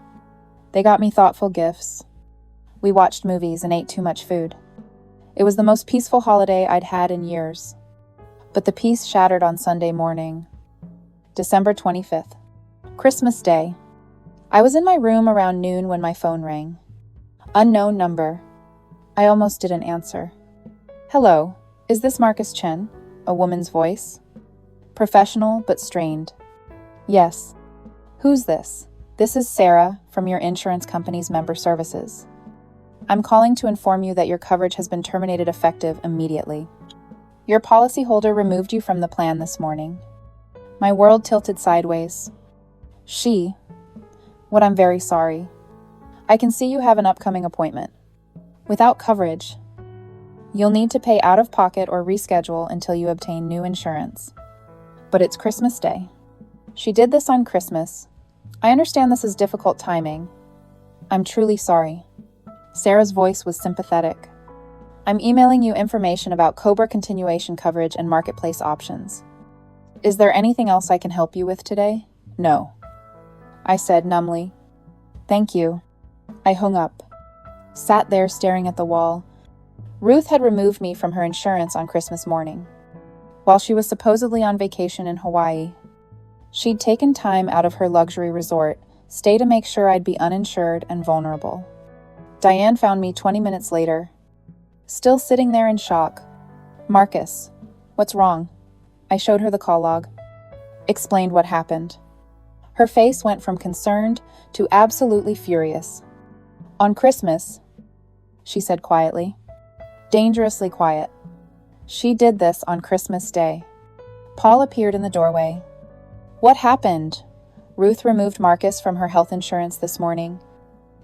They got me thoughtful gifts. We watched movies and ate too much food. It was the most peaceful holiday I'd had in years. But the peace shattered on Sunday morning, December 25th, Christmas Day. I was in my room around noon when my phone rang. Unknown number. I almost didn't answer. Hello, is this Marcus Chen? A woman's voice. Professional but strained. Yes. Who's this? This is Sarah from your insurance company's member services. I'm calling to inform you that your coverage has been terminated effective immediately. Your policyholder removed you from the plan this morning. My world tilted sideways. What I'm very sorry. I can see you have an upcoming appointment. Without coverage, you'll need to pay out of pocket or reschedule until you obtain new insurance. But it's Christmas Day. She did this on Christmas. I understand this is difficult timing. I'm truly sorry. Sarah's voice was sympathetic. I'm emailing you information about COBRA continuation coverage and marketplace options. Is there anything else I can help you with today? No. I said numbly. Thank you. I hung up. Sat there staring at the wall. Ruth had removed me from her insurance on Christmas morning. While she was supposedly on vacation in Hawaii, she'd taken time out of her luxury resort, stay to make sure I'd be uninsured and vulnerable. Diane found me 20 minutes later, still sitting there in shock. Marcus, what's wrong? I showed her the call log. Explained what happened. Her face went from concerned to absolutely furious. On Christmas, she said quietly. Dangerously quiet. She did this on Christmas Day. Paul appeared in the doorway. What happened? Ruth removed Marcus from her health insurance this morning.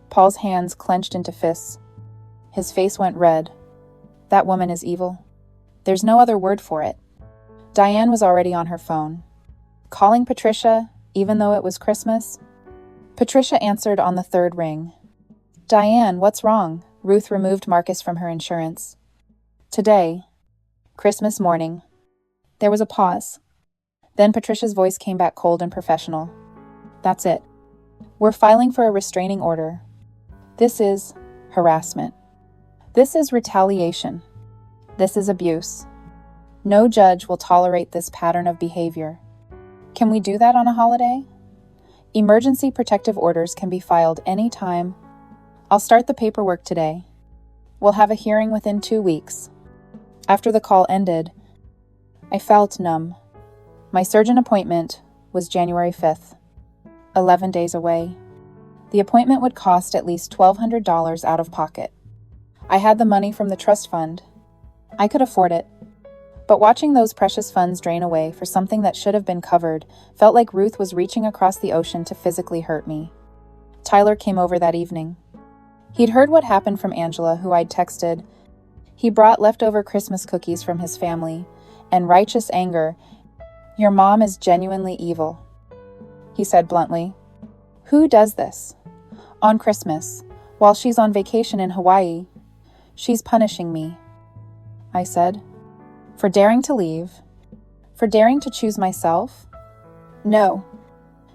Paul's hands clenched into fists. His face went red. That woman is evil. There's no other word for it. Diane was already on her phone. Calling Patricia, even though it was Christmas. Patricia answered on the third ring. Diane, what's wrong? Ruth removed Marcus from her insurance. Today, Christmas morning. There was a pause. Then Patricia's voice came back cold and professional. That's it. We're filing for a restraining order. This is harassment. This is retaliation. This is abuse. No judge will tolerate this pattern of behavior. Can we do that on a holiday? Emergency protective orders can be filed anytime. I'll start the paperwork today. We'll have a hearing within 2 weeks. After the call ended, I felt numb. My surgeon appointment was January 5th, 11 days away. The appointment would cost at least $1,200 out of pocket. I had the money from the trust fund. I could afford it. But watching those precious funds drain away for something that should have been covered felt like Ruth was reaching across the ocean to physically hurt me. Tyler came over that evening. He'd heard what happened from Angela, who I'd texted. He brought leftover Christmas cookies from his family, and righteous anger. Your mom is genuinely evil, he said bluntly. Who does this? On Christmas, while she's on vacation in Hawaii. She's punishing me, I said. For daring to leave? For daring to choose myself? No.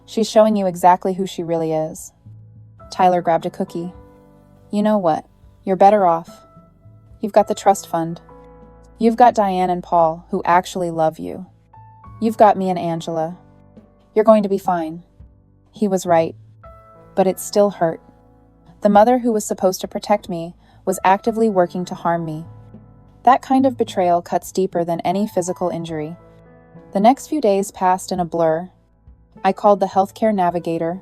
She's showing you exactly who she really is. Tyler grabbed a cookie. You know what? You're better off. You've got the trust fund. You've got Diane and Paul, who actually love you. You've got me and Angela. You're going to be fine. He was right. But it still hurt. The mother who was supposed to protect me was actively working to harm me. That kind of betrayal cuts deeper than any physical injury. The next few days passed in a blur. I called the healthcare navigator,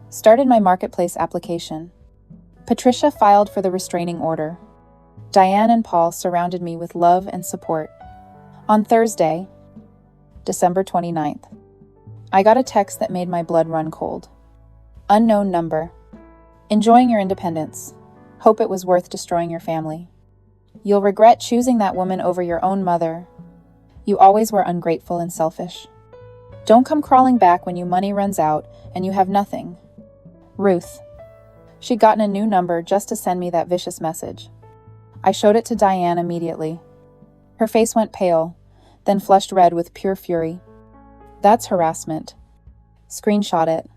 started my marketplace application. Patricia filed for the restraining order. Diane and Paul surrounded me with love and support. On Thursday, December 29th, I got a text that made my blood run cold. Unknown number. Enjoying your independence. Hope it was worth destroying your family. You'll regret choosing that woman over your own mother. You always were ungrateful and selfish. Don't come crawling back when your money runs out and you have nothing. Ruth. She'd gotten a new number just to send me that vicious message. I showed it to Diane immediately. Her face went pale, then flushed red with pure fury. That's harassment. Screenshot it.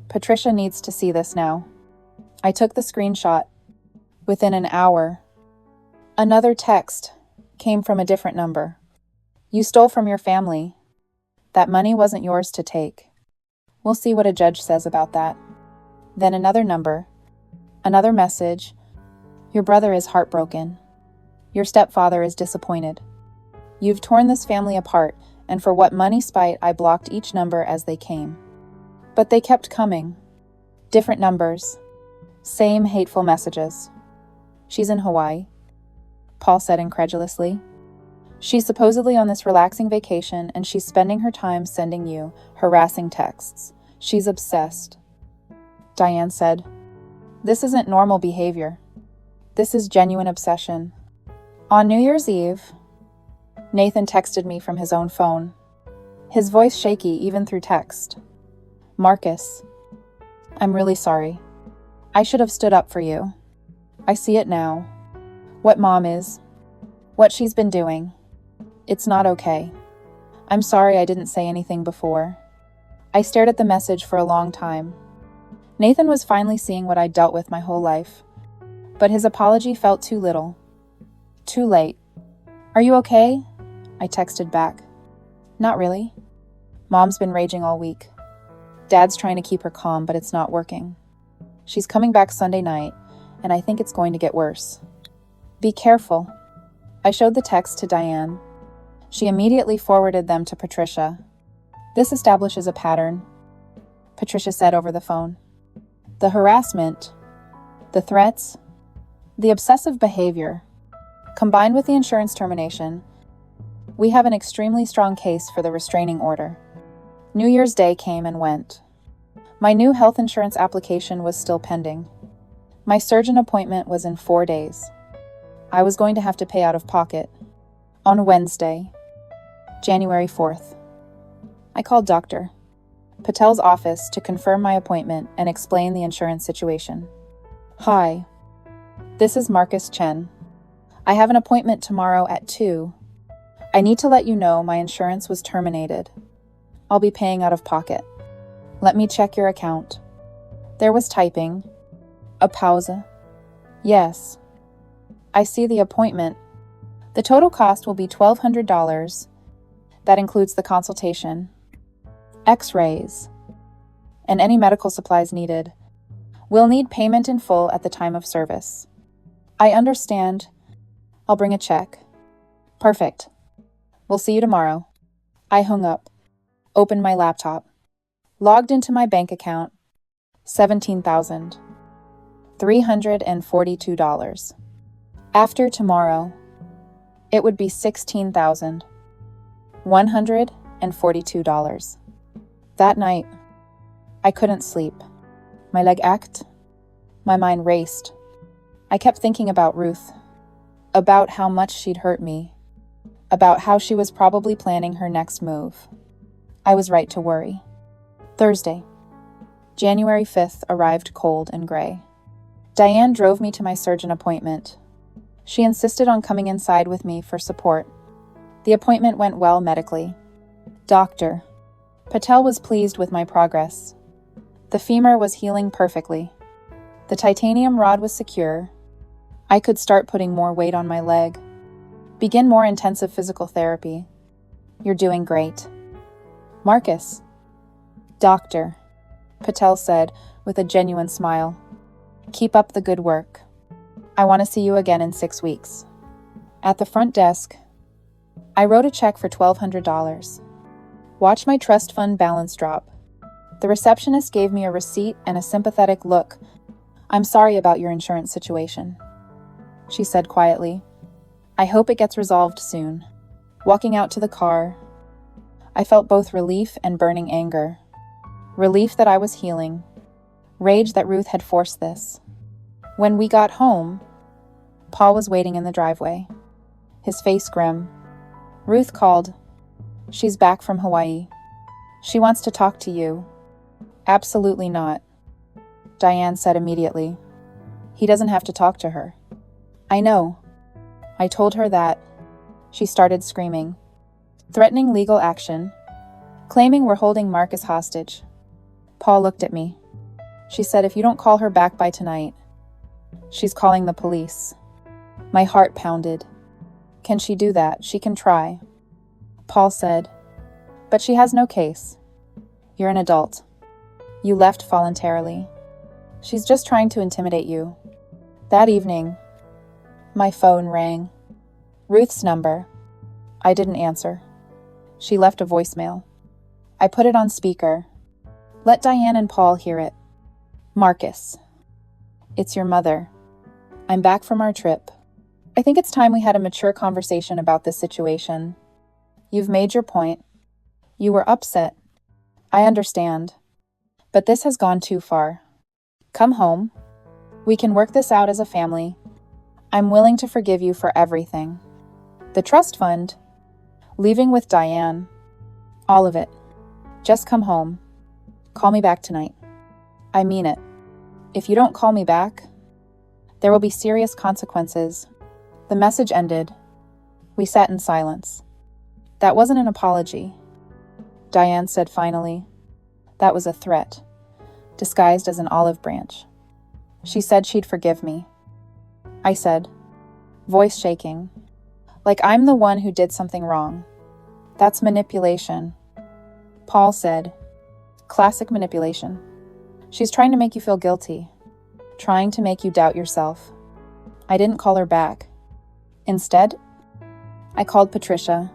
Patricia needs to see this now. I took the screenshot. Within an hour, another text came from a different number. You stole from your family. That money wasn't yours to take. We'll see what a judge says about that. Then another number, another message, Your brother is heartbroken. Your stepfather is disappointed. You've torn this family apart, and for what money spite, I blocked each number as they came. But they kept coming. Different numbers. Same hateful messages. She's in Hawaii, Paul said incredulously. She's supposedly on this relaxing vacation, and she's spending her time sending you harassing texts. She's obsessed. Diane said, "This isn't normal behavior. This is genuine obsession." On New Year's Eve, Nathan texted me from his own phone, his voice shaky even through text. "Marcus, I'm really sorry. I should have stood up for you. I see it now. What mom is. What she's been doing. It's not okay. I'm sorry I didn't say anything before." I stared at the message for a long time. Nathan was finally seeing what I'd dealt with my whole life. But his apology felt too little. Too late. "Are you okay?" I texted back. "Not really. Mom's been raging all week. Dad's trying to keep her calm, but it's not working. She's coming back Sunday night, and I think it's going to get worse. Be careful." I showed the text to Diane. She immediately forwarded them to Patricia. "This establishes a pattern," Patricia said over the phone. "The harassment, the threats, the obsessive behavior, combined with the insurance termination, we have an extremely strong case for the restraining order." New Year's Day came and went. My new health insurance application was still pending. My surgeon appointment was in 4 days. I was going to have to pay out of pocket. On Wednesday, January 4th, I called Dr. Patel's office to confirm my appointment and explain the insurance situation. "Hi, this is Marcus Chen. I have an appointment tomorrow at 2. I need to let you know my insurance was terminated. I'll be paying out of pocket. Let me check your account." There was typing, a pause. "Yes. I see the appointment. The total cost will be $1,200. That includes the consultation, X-rays, and any medical supplies needed. We'll need payment in full at the time of service." "I understand. I'll bring a check." "Perfect. We'll see you tomorrow." I hung up, opened my laptop, logged into my bank account, $17,342. After tomorrow, it would be $16,142. That night, I couldn't sleep. My leg ached. My mind raced. I kept thinking about Ruth, about how much she'd hurt me, about how she was probably planning her next move. I was right to worry. Thursday, January 5th arrived cold and gray. Diane drove me to my surgeon appointment. She insisted on coming inside with me for support. The appointment went well medically. Dr. Patel was pleased with my progress. The femur was healing perfectly. The titanium rod was secure. I could start putting more weight on my leg. Begin more intensive physical therapy. "You're doing great." "Marcus." "Doctor," Patel said with a genuine smile. "Keep up the good work. I want to see you again in 6 weeks." At the front desk, I wrote a check for $1,200. Watch my trust fund balance drop. The receptionist gave me a receipt and a sympathetic look. "I'm sorry about your insurance situation," she said quietly. "I hope it gets resolved soon." Walking out to the car, I felt both relief and burning anger. Relief that I was healing. Rage that Ruth had forced this. When we got home, Paul was waiting in the driveway, his face grim. "Ruth called. She's back from Hawaii. She wants to talk to you." "Absolutely not," Diane said immediately. "He doesn't have to talk to her." "I know. I told her that." She started screaming, threatening legal action, claiming we're holding Marcus hostage. Paul looked at me. She said, "If you don't call her back by tonight, she's calling the police." My heart pounded. "Can she do that? She can try." Paul said, "But she has no case. You're an adult. You left voluntarily. She's just trying to intimidate you." That evening, My phone rang. Ruth's number. I didn't answer. She left a voicemail. I put it on speaker. Let Diane and Paul hear it. Marcus. It's your mother. I'm back from our trip. I think it's time we had a mature conversation about this situation. You've made your point. You were upset. I understand. But this has gone too far. Come home. We can work this out as a family. I'm willing to forgive you for everything. The trust fund. Leaving with Diane. All of it. Just come home. Call me back tonight. I mean it. If you don't call me back, there will be serious consequences. The message ended. We sat in silence. That wasn't an apology. Diane said finally. That was a threat, disguised as an olive branch. She said she'd forgive me. I said, voice shaking, like I'm the one who did something wrong. That's manipulation. Paul said, classic manipulation. She's trying to make you feel guilty, trying to make you doubt yourself. I didn't call her back. Instead, I called Patricia.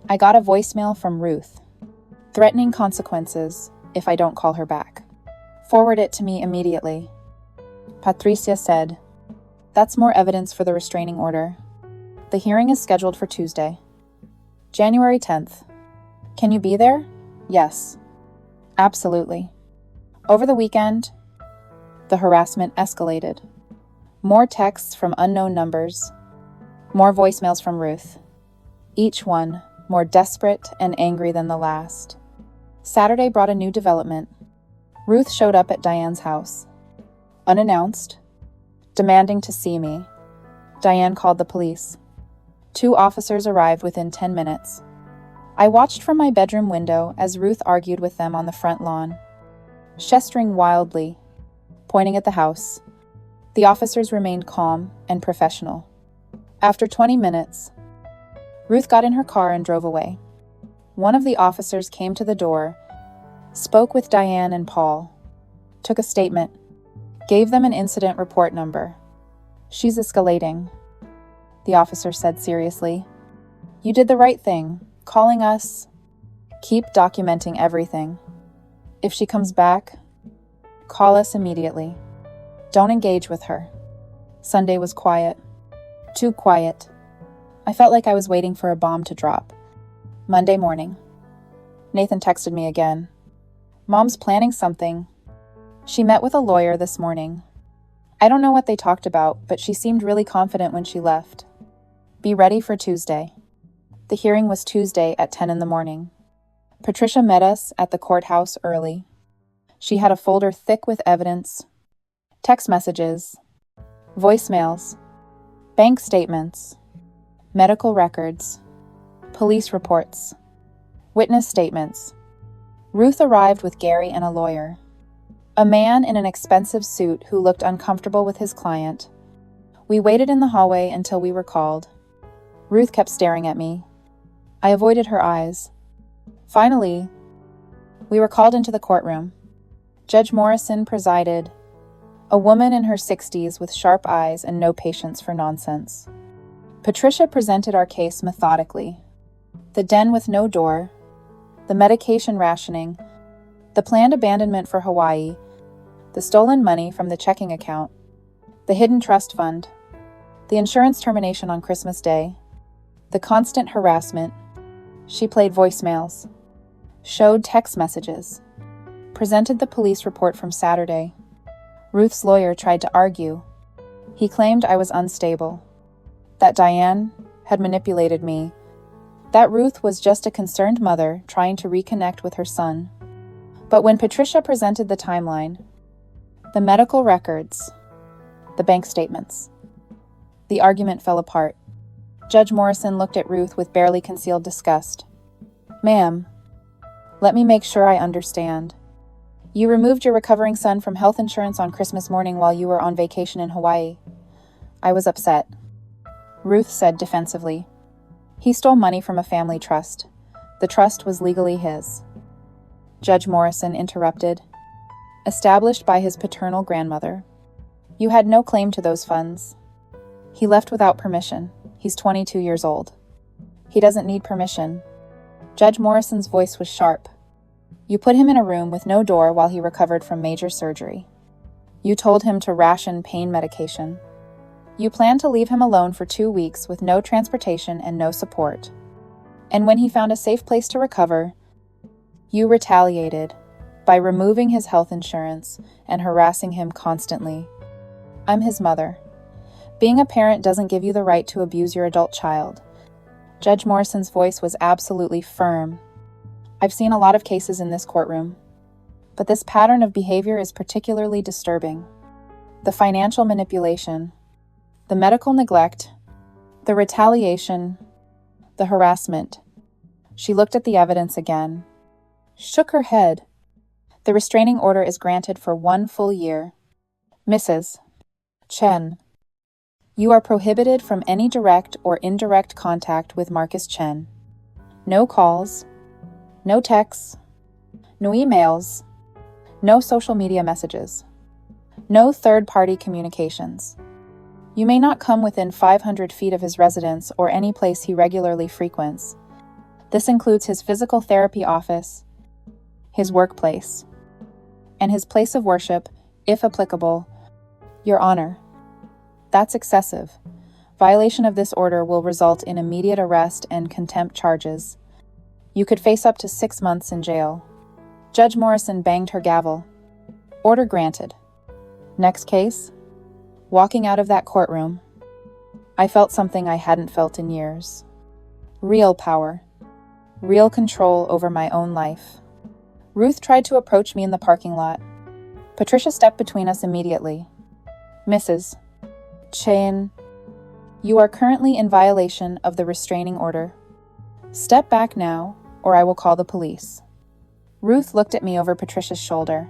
I got a voicemail from Ruth, threatening consequences if I don't call her back. Forward it to me immediately. Patricia said, that's more evidence for the restraining order. The hearing is scheduled for Tuesday, January 10th. Can you be there? Yes. Absolutely. Over the weekend, the harassment escalated. More texts from unknown numbers, more voicemails from Ruth, each one more desperate and angry than the last. Saturday brought a new development. Ruth showed up at Diane's house, unannounced, demanding to see me. Diane called the police. 2 officers arrived within 10 minutes. I watched from my bedroom window as Ruth argued with them on the front lawn, gesturing wildly, pointing at the house. The officers remained calm and professional. After 20 minutes, Ruth got in her car and drove away. One of the officers came to the door, spoke with Diane and Paul, took a statement, gave them an incident report number. She's escalating, the officer said seriously. You did the right thing, calling us. Keep documenting everything. If she comes back, call us immediately. Don't engage with her. Sunday was quiet. Too quiet. I felt like I was waiting for a bomb to drop. Monday morning. Nathan texted me again. Mom's planning something. She met with a lawyer this morning. I don't know what they talked about, but she seemed really confident when she left. Be ready for Tuesday. The hearing was Tuesday at 10 in the morning. Patricia met us at the courthouse early. She had a folder thick with evidence, text messages, voicemails, bank statements, medical records, police reports, witness statements. Ruth arrived with Gary and a lawyer, a man in an expensive suit who looked uncomfortable with his client. We waited in the hallway until we were called. Ruth kept staring at me. I avoided her eyes. Finally, we were called into the courtroom. Judge Morrison presided, a woman in her 60s with sharp eyes and no patience for nonsense. Patricia presented our case methodically. The den with no door, the medication rationing, the planned abandonment for Hawaii, the stolen money from the checking account, the hidden trust fund, the insurance termination on Christmas Day, the constant harassment. She played voicemails, showed text messages, presented the police report from Saturday. Ruth's lawyer tried to argue. He claimed I was unstable, that Diane had manipulated me, that Ruth was just a concerned mother trying to reconnect with her son. But when Patricia presented the timeline, the medical records, the bank statements, the argument fell apart. Judge Morrison looked at Ruth with barely concealed disgust. Ma'am, let me make sure I understand. You removed your recovering son from health insurance on Christmas morning while you were on vacation in Hawaii. I was upset. Ruth said defensively. He stole money from a family trust. The trust was legally his. Judge Morrison interrupted. Established by his paternal grandmother. You had no claim to those funds. He left without permission. He's 22 years old. He doesn't need permission. Judge Morrison's voice was sharp. You put him in a room with no door while he recovered from major surgery. You told him to ration pain medication. You planned to leave him alone for 2 weeks with no transportation and no support. And when he found a safe place to recover, you retaliated by removing his health insurance and harassing him constantly. I'm his mother. Being a parent doesn't give you the right to abuse your adult child. Judge Morrison's voice was absolutely firm. I've seen a lot of cases in this courtroom, but this pattern of behavior is particularly disturbing. The financial manipulation, the medical neglect, the retaliation, the harassment. She looked at the evidence again, shook her head. The restraining order is granted for 1 full year. Mrs. Chen, you are prohibited from any direct or indirect contact with Marcus Chen. No calls, no texts, no emails, no social media messages, no third-party communications. You may not come within 500 feet of his residence or any place he regularly frequents. This includes his physical therapy office, his workplace, and his place of worship, if applicable. Your Honor, that's excessive. Violation of this order will result in immediate arrest and contempt charges. You could face up to 6 months in jail. Judge Morrison banged her gavel. Order granted. Next case. Walking out of that courtroom, I felt something I hadn't felt in years. Real power. Real control over my own life. Ruth tried to approach me in the parking lot. Patricia stepped between us immediately. Mrs. Chen, you are currently in violation of the restraining order. Step back now, or I will call the police. Ruth looked at me over Patricia's shoulder.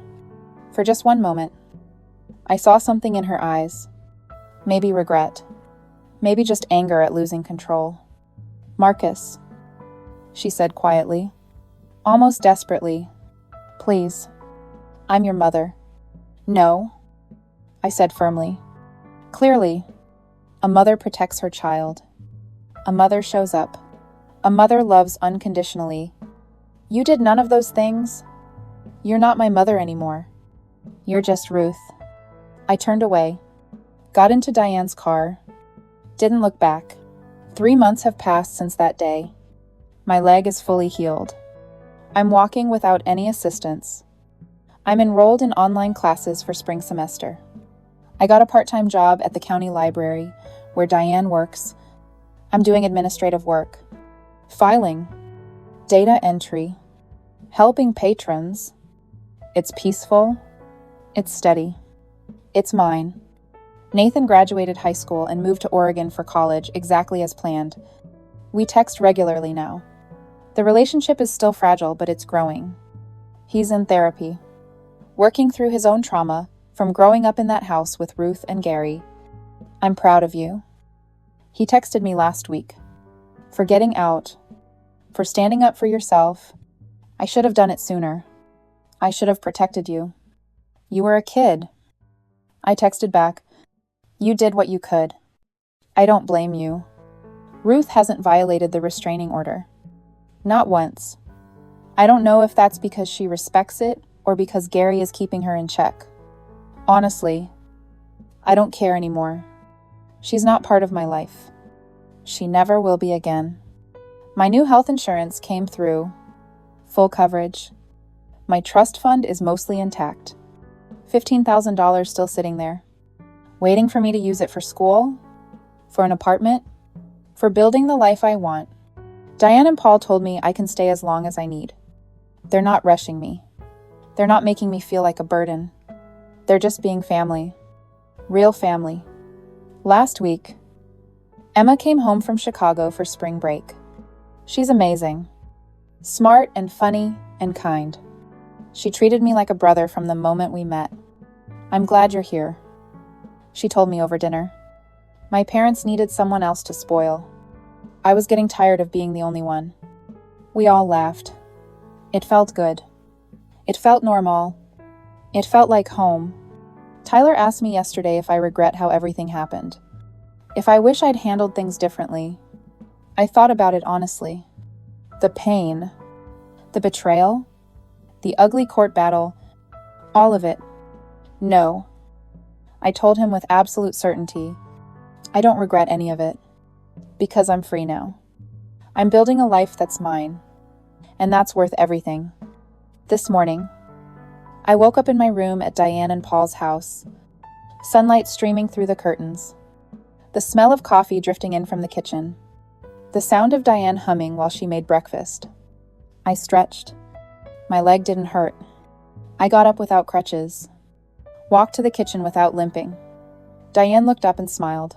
For just one moment, I saw something in her eyes. Maybe regret. Maybe just anger at losing control. Marcus, she said quietly, almost desperately, please, I'm your mother. No, I said firmly. Clearly, a mother protects her child. A mother shows up. A mother loves unconditionally. You did none of those things. You're not my mother anymore. You're just Ruth. I turned away, got into Diane's car, didn't look back. 3 months have passed since that day. My leg is fully healed. I'm walking without any assistance. I'm enrolled in online classes for spring semester. I got a part-time job at the county library where Diane works. I'm doing administrative work. Filing, data entry, helping patrons. It's peaceful. It's steady. It's mine. Nathan graduated high school and moved to Oregon for college exactly as planned. We text regularly now. The relationship is still fragile, but it's growing. He's in therapy, working through his own trauma from growing up in that house with Ruth and Gary. I'm proud of you. He texted me last week. For getting out, for standing up for yourself. I should have done it sooner. I should have protected you. You were a kid. I texted back, you did what you could. I don't blame you. Ruth hasn't violated the restraining order. Not once. I don't know if that's because she respects it or because Gary is keeping her in check. Honestly, I don't care anymore. She's not part of my life. She never will be again. My new health insurance came through. Full coverage. My trust fund is mostly intact. $15,000 still sitting there. Waiting for me to use it for school, for an apartment, for building the life I want. Diane and Paul told me I can stay as long as I need. They're not rushing me. They're not making me feel like a burden. They're just being family. Real family. Last week, Emma came home from Chicago for spring break. She's amazing. Smart and funny and kind. She treated me like a brother from the moment we met. I'm glad you're here, she told me over dinner. My parents needed someone else to spoil. I was getting tired of being the only one. We all laughed. It felt good. It felt normal. It felt like home. Tyler asked me yesterday if I regret how everything happened. If I wish I'd handled things differently, I thought about it honestly. The pain, the betrayal, the ugly court battle, all of it. No, I told him with absolute certainty. I don't regret any of it, because I'm free now. I'm building a life that's mine, and that's worth everything. This morning, I woke up in my room at Diane and Paul's house, sunlight streaming through the curtains, the smell of coffee drifting in from the kitchen, the sound of Diane humming while she made breakfast. I stretched. My leg didn't hurt. I got up without crutches, walked to the kitchen without limping. Diane looked up and smiled.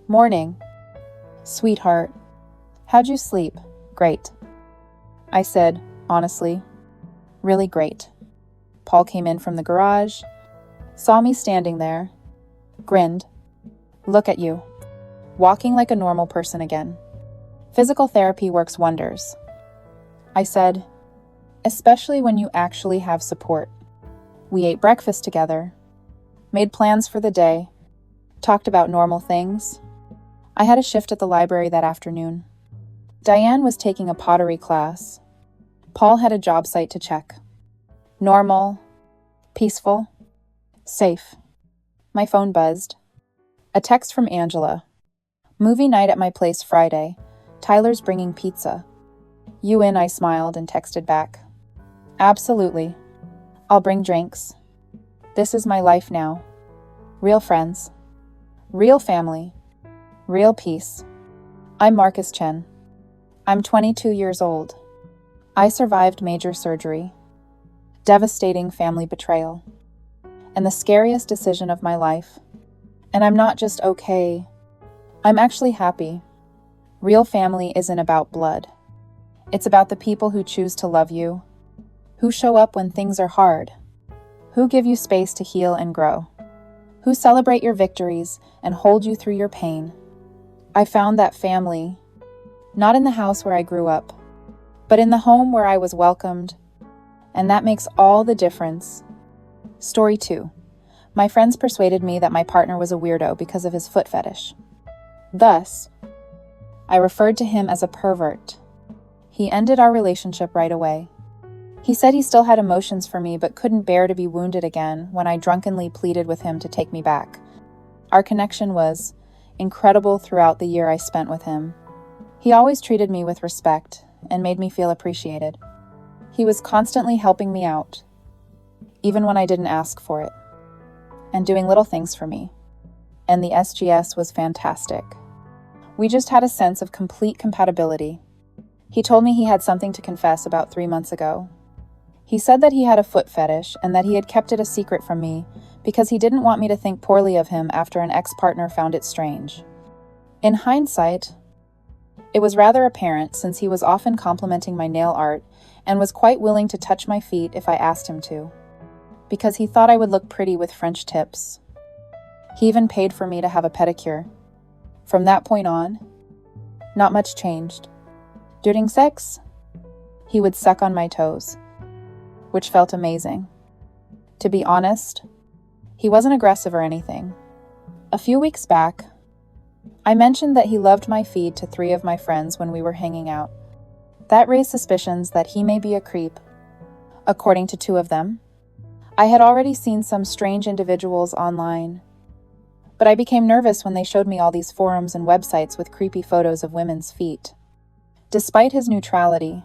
"Morning. Sweetheart. How'd you sleep?" "Great." I said, honestly, "Really great." Paul came in from the garage, saw me standing there, grinned. "Look at you, walking like a normal person again. Physical therapy works wonders." I said, "Especially when you actually have support." We ate breakfast together, made plans for the day, talked about normal things. I had a shift at the library that afternoon. Diane was taking a pottery class. Paul had a job site to check. Normal, peaceful, safe. My phone buzzed. A text from Angela. "Movie night at my place Friday. Tyler's bringing pizza." "You in?" I smiled and texted back. "Absolutely. I'll bring drinks. This is my life now. Real friends. Real family. Real peace. I'm Marcus Chen. I'm 22 years old. I survived major surgery, devastating family betrayal, and the scariest decision of my life. And I'm not just okay. I'm actually happy. Real family isn't about blood. It's about the people who choose to love you, who show up when things are hard, who give you space to heal and grow, who celebrate your victories and hold you through your pain. I found that family, not in the house where I grew up, but in the home where I was welcomed, and that makes all the difference." Story 2. My friends persuaded me that my partner was a weirdo because of his foot fetish. Thus, I referred to him as a pervert. He ended our relationship right away. He said he still had emotions for me but couldn't bear to be wounded again when I drunkenly pleaded with him to take me back. Our connection was incredible throughout the year I spent with him. He always treated me with respect and made me feel appreciated. He was constantly helping me out, even when I didn't ask for it, and doing little things for me. And the SGS was fantastic. We just had a sense of complete compatibility. He told me he had something to confess about 3 months ago. He said that he had a foot fetish and that he had kept it a secret from me because he didn't want me to think poorly of him after an ex-partner found it strange. In hindsight, it was rather apparent since he was often complimenting my nail art and was quite willing to touch my feet if I asked him to, because he thought I would look pretty with French tips. He even paid for me to have a pedicure. From that point on, not much changed. During sex, he would suck on my toes, which felt amazing. To be honest, he wasn't aggressive or anything. A few weeks back, I mentioned that he loved my feed to 3 of my friends when we were hanging out. That raised suspicions that he may be a creep. According to 2 of them, I had already seen some strange individuals online, but I became nervous when they showed me all these forums and websites with creepy photos of women's feet. Despite his neutrality,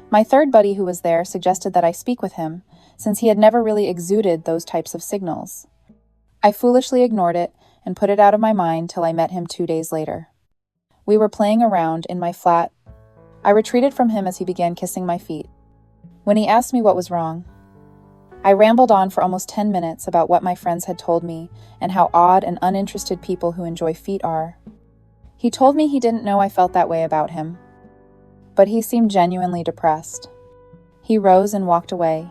my third buddy who was there suggested that I speak with him, since he had never really exuded those types of signals. I foolishly ignored it and put it out of my mind till I met him 2 days later. We were playing around in my flat. I retreated from him as he began kissing my feet. When he asked me what was wrong, I rambled on for almost 10 minutes about what my friends had told me and how odd and uninterested people who enjoy feet are. He told me he didn't know I felt that way about him, but he seemed genuinely depressed. He rose and walked away.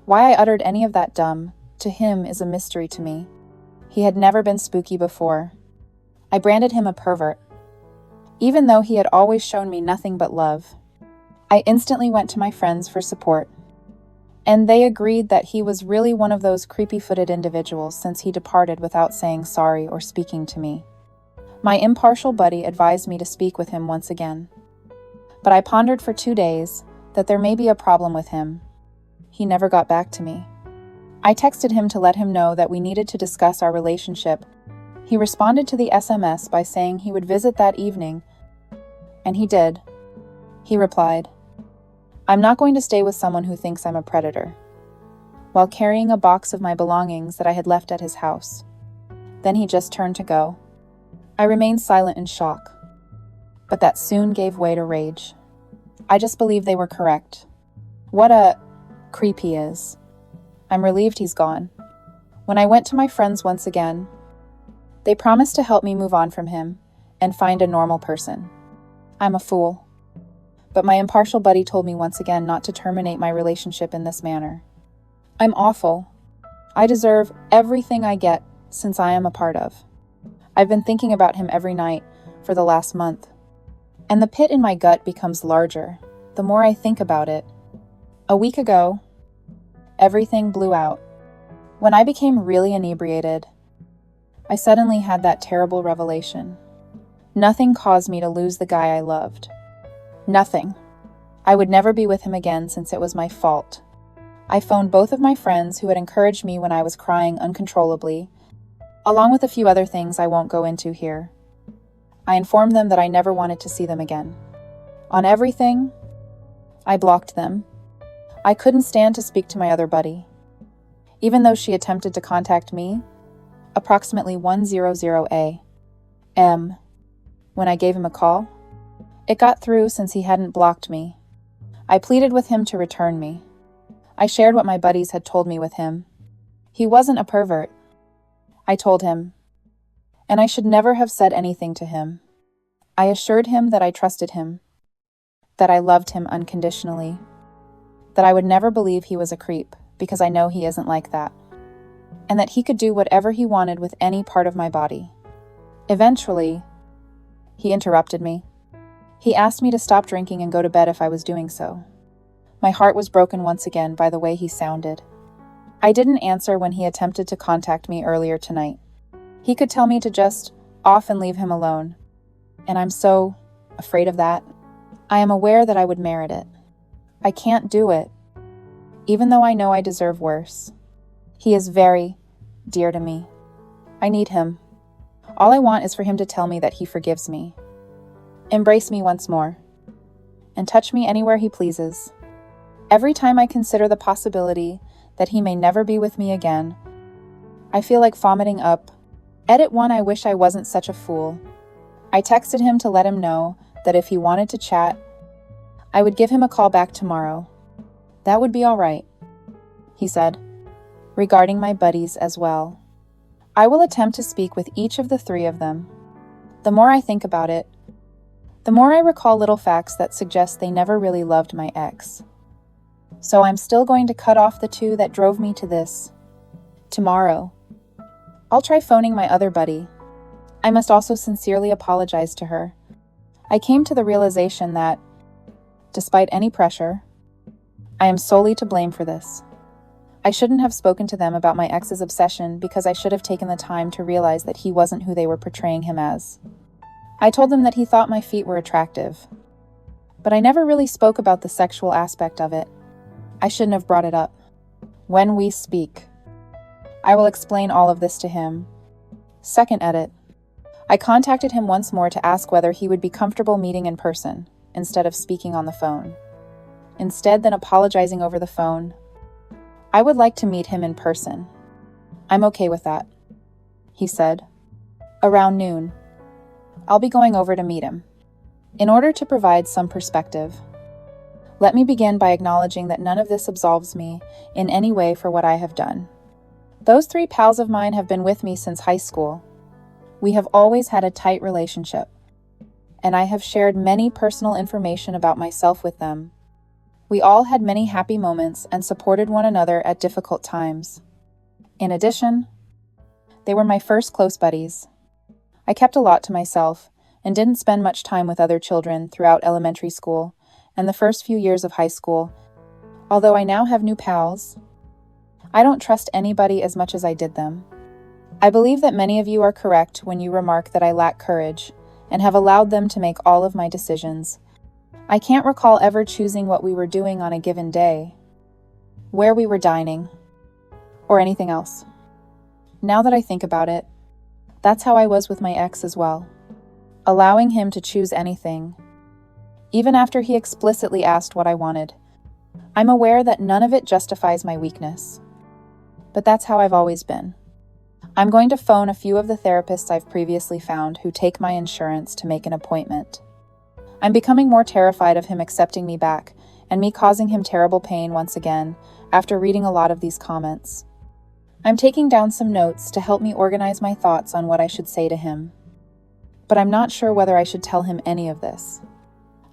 Why I uttered any of that to him is a mystery to me. He had never been spooky before. I branded him a pervert, even though he had always shown me nothing but love. I instantly went to my friends for support, and they agreed that he was really one of those creepy-footed individuals since he departed without saying sorry or speaking to me. My impartial buddy advised me to speak with him once again. But I pondered for 2 days that there may be a problem with him. He never got back to me. I texted him to let him know that we needed to discuss our relationship. He responded to the SMS by saying he would visit that evening, and he did. He replied, "I'm not going to stay with someone who thinks I'm a predator," while carrying a box of my belongings that I had left at his house. Then he just turned to go. I remained silent in shock, but that soon gave way to rage. I just believed they were correct. What a creep he is. I'm relieved he's gone. When I went to my friends once again, they promised to help me move on from him and find a normal person. I'm a fool. But my impartial buddy told me once again not to terminate my relationship in this manner. I'm awful. I deserve everything I get since I am a part of. I've been thinking about him every night for the last month, and the pit in my gut becomes larger the more I think about it. A week ago, everything blew out. When I became really inebriated, I suddenly had that terrible revelation. Nothing caused me to lose the guy I loved. Nothing. I would never be with him again since it was my fault. I phoned both of my friends who had encouraged me when I was crying uncontrollably, along with a few other things I won't go into here. I informed them that I never wanted to see them again. On everything, I blocked them. I couldn't stand to speak to my other buddy. Even though she attempted to contact me, approximately 1:00 a.m., when I gave him a call, it got through since he hadn't blocked me. I pleaded with him to return me. I shared what my buddies had told me with him. He wasn't a pervert, I told him, and I should never have said anything to him. I assured him that I trusted him, that I loved him unconditionally, that I would never believe he was a creep, because I know he isn't like that, and that he could do whatever he wanted with any part of my body. Eventually, he interrupted me. He asked me to stop drinking and go to bed if I was doing so. My heart was broken once again by the way he sounded. I didn't answer when he attempted to contact me earlier tonight. He could tell me to just off and leave him alone, and I'm so afraid of that. I am aware that I would merit it. I can't do it, even though I know I deserve worse. He is very dear to me. I need him. All I want is for him to tell me that he forgives me, embrace me once more, and touch me anywhere he pleases. Every time I consider the possibility that he may never be with me again, I feel like vomiting up. Edit 1. I wish I wasn't such a fool. I texted him to let him know that if he wanted to chat, I would give him a call back tomorrow. That would be all right, he said, regarding my buddies as well. I will attempt to speak with each of the 3 of them. The more I think about it, the more I recall little facts that suggest they never really loved my ex. So I'm still going to cut off the 2 that drove me to this. Tomorrow, I'll try phoning my other buddy. I must also sincerely apologize to her. I came to the realization that, despite any pressure, I am solely to blame for this. I shouldn't have spoken to them about my ex's obsession because I should have taken the time to realize that he wasn't who they were portraying him as. I told them that he thought my feet were attractive, but I never really spoke about the sexual aspect of it. I shouldn't have brought it up. When we speak, I will explain all of this to him. Second edit. I contacted him once more to ask whether he would be comfortable meeting in person instead of speaking on the phone. Instead than apologizing over the phone, I would like to meet him in person. I'm okay with that, he said. Around noon, I'll be going over to meet him. In order to provide some perspective, let me begin by acknowledging that none of this absolves me in any way for what I have done. Those 3 pals of mine have been with me since high school. We have always had a tight relationship, and I have shared many personal information about myself with them. We all had many happy moments and supported one another at difficult times. In addition, they were my first close buddies. I kept a lot to myself and didn't spend much time with other children throughout elementary school and the first few years of high school. Although I now have new pals, I don't trust anybody as much as I did them. I believe that many of you are correct when you remark that I lack courage and have allowed them to make all of my decisions. I can't recall ever choosing what we were doing on a given day, where we were dining, or anything else. Now that I think about it, that's how I was with my ex as well, allowing him to choose anything, even after he explicitly asked what I wanted. I'm aware that none of it justifies my weakness, but that's how I've always been. I'm going to phone a few of the therapists I've previously found who take my insurance to make an appointment. I'm becoming more terrified of him accepting me back and me causing him terrible pain once again after reading a lot of these comments. I'm taking down some notes to help me organize my thoughts on what I should say to him, but I'm not sure whether I should tell him any of this.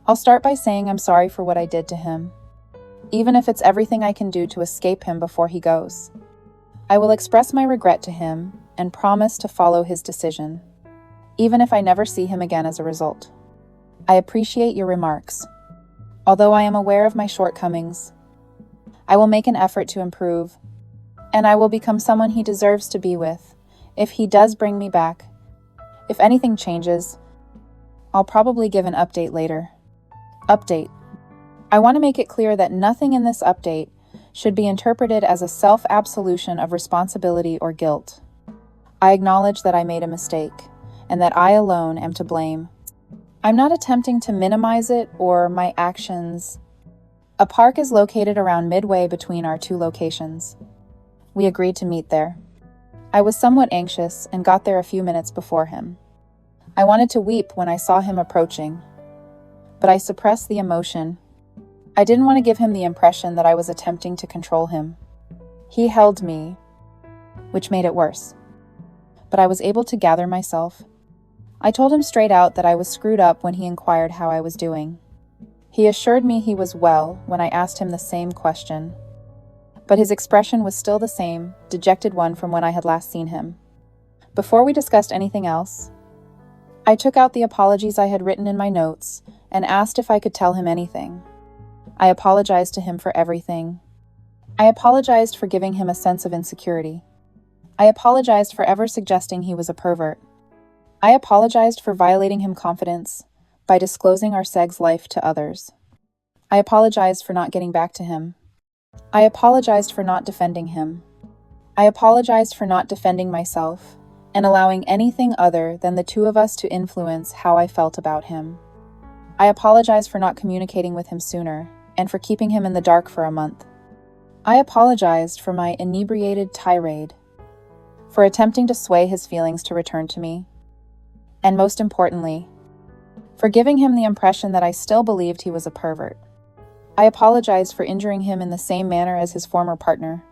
I'll start by saying I'm sorry for what I did to him, even if it's everything I can do to escape him before he goes. I will express my regret to him and promise to follow his decision, even if I never see him again as a result. I appreciate your remarks. Although I am aware of my shortcomings, I will make an effort to improve, and I will become someone he deserves to be with if he does bring me back. If anything changes, I'll probably give an update later. Update. I want to make it clear that nothing in this update should be interpreted as a self-absolution of responsibility or guilt. I acknowledge that I made a mistake, and that I alone am to blame. I'm not attempting to minimize it or my actions. A park is located around midway between our two locations. We agreed to meet there. I was somewhat anxious and got there a few minutes before him. I wanted to weep when I saw him approaching, but I suppressed the emotion. I didn't want to give him the impression that I was attempting to control him. He held me, which made it worse. But I was able to gather myself. I told him straight out that I was screwed up when he inquired how I was doing. He assured me he was well when I asked him the same question. But his expression was still the same, dejected one from when I had last seen him. Before we discussed anything else, I took out the apologies I had written in my notes and asked if I could tell him anything. I apologized to him for everything. I apologized for giving him a sense of insecurity. I apologized for ever suggesting he was a pervert. I apologized for violating his confidence by disclosing our sex life to others. I apologized for not getting back to him. I apologized for not defending him. I apologized for not defending myself and allowing anything other than the two of us to influence how I felt about him. I apologized for not communicating with him sooner and for keeping him in the dark for a month. I apologized for my inebriated tirade, for attempting to sway his feelings to return to me, and most importantly, for giving him the impression that I still believed he was a pervert. I apologized for injuring him in the same manner as his former partner.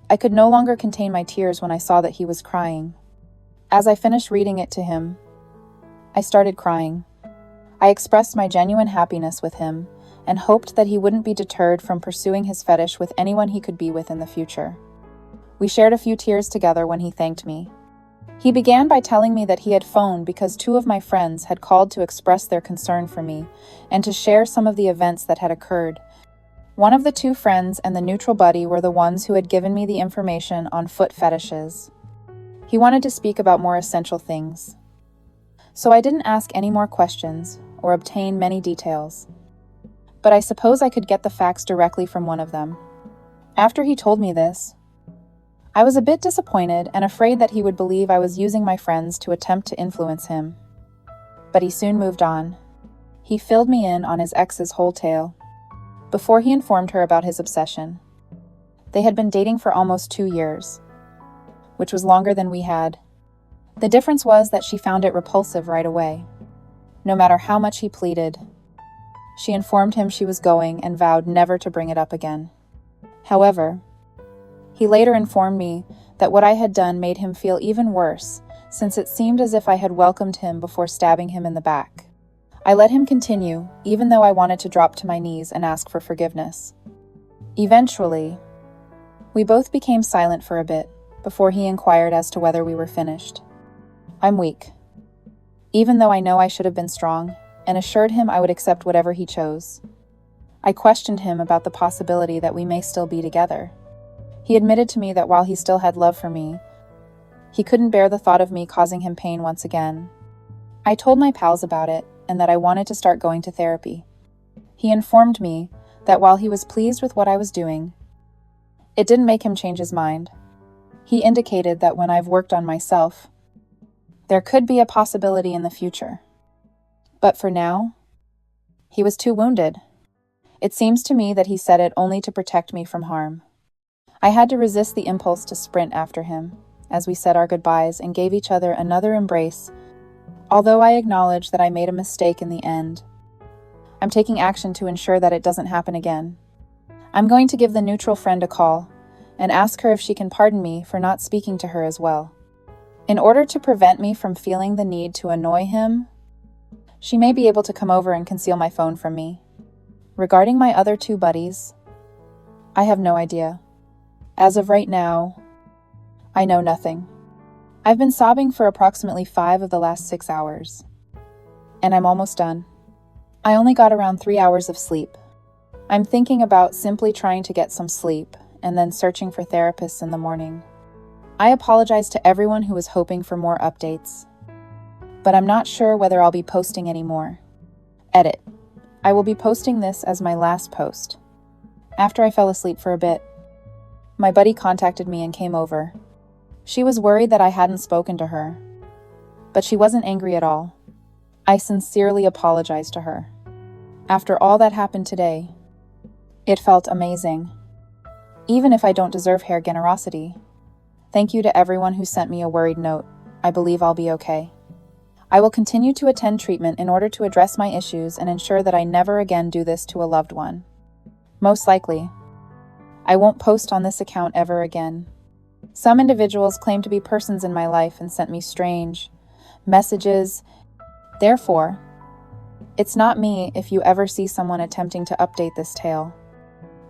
I could no longer contain my tears when I saw that he was crying. As I finished reading it to him, I started crying. I expressed my genuine happiness with him and hoped that he wouldn't be deterred from pursuing his fetish with anyone he could be with in the future. We shared a few tears together when he thanked me. He began by telling me that he had phoned because two of my friends had called to express their concern for me and to share some of the events that had occurred. One of the two friends and the neutral buddy were the ones who had given me the information on foot fetishes. He wanted to speak about more essential things. So I didn't ask any more questions or obtain many details. But I suppose I could get the facts directly from one of them. After he told me this, I was a bit disappointed and afraid that he would believe I was using my friends to attempt to influence him. But he soon moved on. He filled me in on his ex's whole tale before he informed her about his obsession. They had been dating for almost 2 years, which was longer than we had. The difference was that she found it repulsive right away. No matter how much he pleaded, she informed him she was going and vowed never to bring it up again. However, he later informed me that what I had done made him feel even worse, since it seemed as if I had welcomed him before stabbing him in the back. I let him continue, even though I wanted to drop to my knees and ask for forgiveness. Eventually, we both became silent for a bit before he inquired as to whether we were finished. I'm weak, even though I know I should have been strong, and assured him I would accept whatever he chose. I questioned him about the possibility that we may still be together. He admitted to me that while he still had love for me, He couldn't bear the thought of me causing him pain once again. I told my pals about it and that I wanted to start going to therapy. He informed me that while he was pleased with what I was doing, it didn't make him change his mind. He indicated that when I've worked on myself, there could be a possibility in the future. But for now, he was too wounded. It seems to me that he said it only to protect me from harm. I had to resist the impulse to sprint after him as we said our goodbyes and gave each other another embrace, although I acknowledge that I made a mistake in the end. I'm taking action to ensure that it doesn't happen again. I'm going to give the neutral friend a call and ask her if she can pardon me for not speaking to her as well. In order to prevent me from feeling the need to annoy him, she may be able to come over and conceal my phone from me. Regarding my other two buddies, I have no idea. As of right now, I know nothing. I've been sobbing for approximately 5 of the last 6 hours, and I'm almost done. I only got around 3 hours of sleep. I'm thinking about simply trying to get some sleep and then searching for therapists in the morning. I apologize to everyone who was hoping for more updates, but I'm not sure whether I'll be posting anymore. Edit. I will be posting this as my last post. After I fell asleep for a bit, my buddy contacted me and came over. She was worried that I hadn't spoken to her, but she wasn't angry at all. I sincerely apologized to her. After all that happened today, it felt amazing. Even if I don't deserve her generosity. Thank you to everyone who sent me a worried note. I believe I'll be okay. I will continue to attend treatment in order to address my issues and ensure that I never again do this to a loved one. Most likely, I won't post on this account ever again. Some individuals claim to be persons in my life and sent me strange messages. Therefore, it's not me if you ever see someone attempting to update this tale.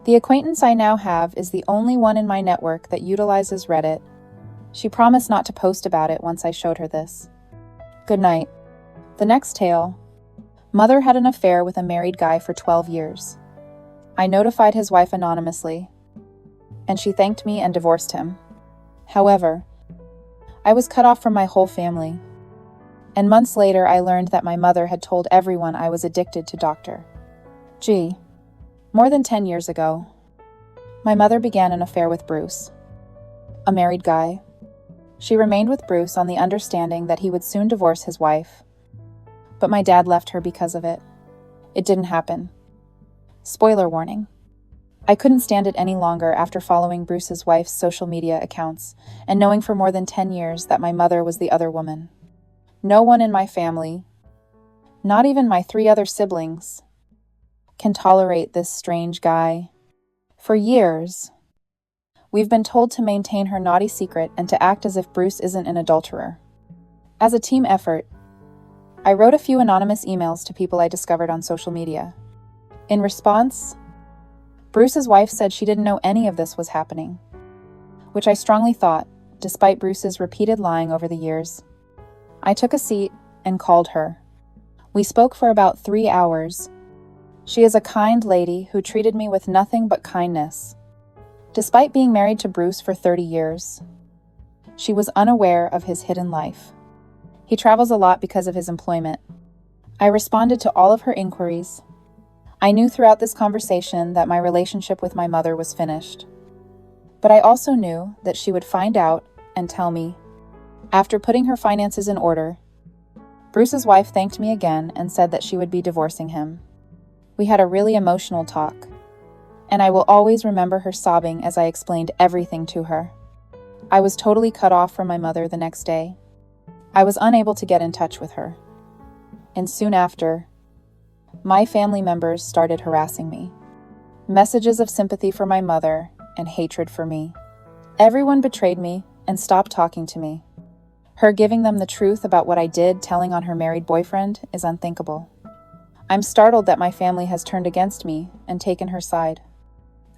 The acquaintance I now have is the only one in my network that utilizes Reddit. She promised not to post about it once I showed her this. Good night. The next tale. Mother had an affair with a married guy for 12 years. I notified his wife anonymously, and she thanked me and divorced him. However, I was cut off from my whole family, and months later I learned that my mother had told everyone I was addicted to Dr. G. More than 10 years ago, my mother began an affair with Bruce, a married guy. She remained with Bruce on the understanding that he would soon divorce his wife, but my dad left her because of it. It didn't happen. Spoiler warning. I couldn't stand it any longer after following Bruce's wife's social media accounts and knowing for more than 10 years that my mother was the other woman. No one in my family, not even my 3 other siblings, can tolerate this strange guy. For years, we've been told to maintain her naughty secret and to act as if Bruce isn't an adulterer. As a team effort, I wrote a few anonymous emails to people I discovered on social media. In response, Bruce's wife said she didn't know any of this was happening, which I strongly thought, despite Bruce's repeated lying over the years. I took a seat and called her. We spoke for about 3 hours. She is a kind lady who treated me with nothing but kindness. Despite being married to Bruce for 30 years, she was unaware of his hidden life. He travels a lot because of his employment. I responded to all of her inquiries. I knew throughout this conversation that my relationship with my mother was finished. But I also knew that she would find out and tell me. After putting her finances in order, Bruce's wife thanked me again and said that she would be divorcing him. We had a really emotional talk, and I will always remember her sobbing as I explained everything to her. I was totally cut off from my mother the next day. I was unable to get in touch with her. And soon after, my family members started harassing me. Messages of sympathy for my mother and hatred for me. Everyone betrayed me and stopped talking to me. Her giving them the truth about what I did, telling on her married boyfriend, is unthinkable. I'm startled that my family has turned against me and taken her side.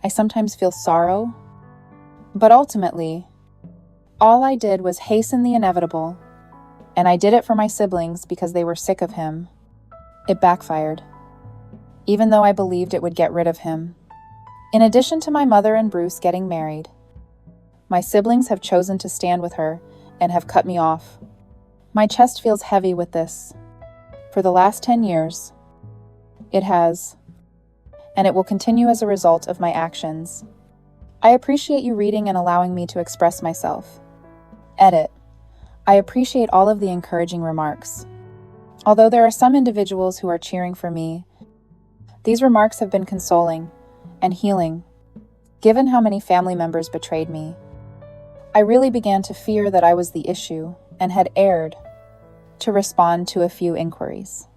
I sometimes feel sorrow, but ultimately, all I did was hasten the inevitable, and I did it for my siblings because they were sick of him. It backfired, even though I believed it would get rid of him. In addition to my mother and Bruce getting married, my siblings have chosen to stand with her and have cut me off. My chest feels heavy with this. For the last 10 years, it has, and it will continue as a result of my actions. I appreciate you reading and allowing me to express myself. Edit. I appreciate all of the encouraging remarks. Although there are some individuals who are cheering for me, these remarks have been consoling and healing. Given how many family members betrayed me, I really began to fear that I was the issue and had erred to respond to a few inquiries.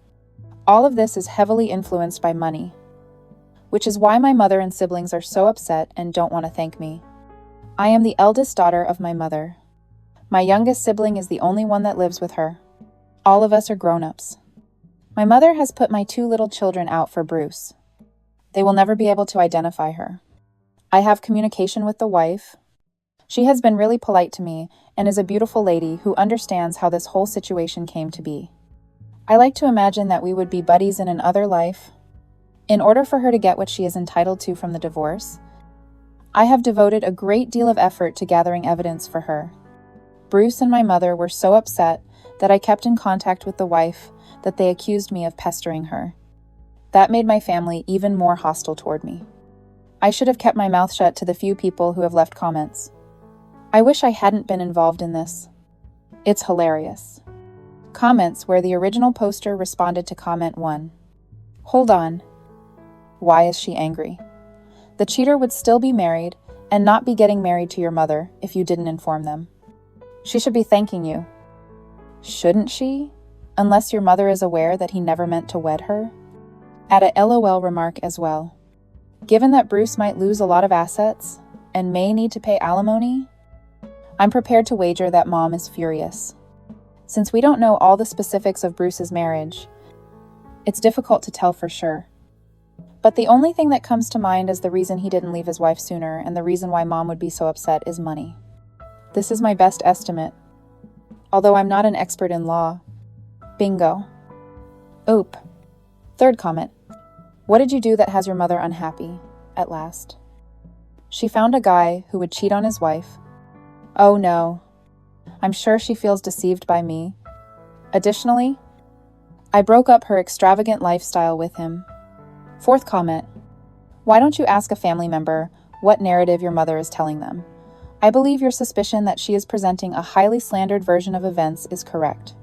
All of this is heavily influenced by money, which is why my mother and siblings are so upset and don't want to thank me. I am the eldest daughter of my mother. My youngest sibling is the only one that lives with her. All of us are grown-ups. My mother has put my 2 little children out for Bruce. They will never be able to identify her. I have communication with the wife. She has been really polite to me and is a beautiful lady who understands how this whole situation came to be. I like to imagine that we would be buddies in another life. In order for her to get what she is entitled to from the divorce, I have devoted a great deal of effort to gathering evidence for her. Bruce and my mother were so upset that I kept in contact with the wife that they accused me of pestering her. That made my family even more hostile toward me. I should have kept my mouth shut to the few people who have left comments. I wish I hadn't been involved in this. It's hilarious. Comments where the original poster responded to comment 1. Hold on. Why is she angry? The cheater would still be married and not be getting married to your mother if you didn't inform them. She should be thanking you. Shouldn't she? Unless your mother is aware that he never meant to wed her? Add a LOL remark as well. Given that Bruce might lose a lot of assets and may need to pay alimony, I'm prepared to wager that Mom is furious. Since we don't know all the specifics of Bruce's marriage, it's difficult to tell for sure. But the only thing that comes to mind as the reason he didn't leave his wife sooner and the reason why Mom would be so upset is money. This is my best estimate, although I'm not an expert in law. Bingo. Oop. 3rd comment. What did you do that has your mother unhappy? At last. She found a guy who would cheat on his wife. Oh no. I'm sure she feels deceived by me. Additionally, I broke up her extravagant lifestyle with him. 4th comment. Why don't you ask a family member what narrative your mother is telling them? I believe your suspicion that she is presenting a highly slandered version of events is correct.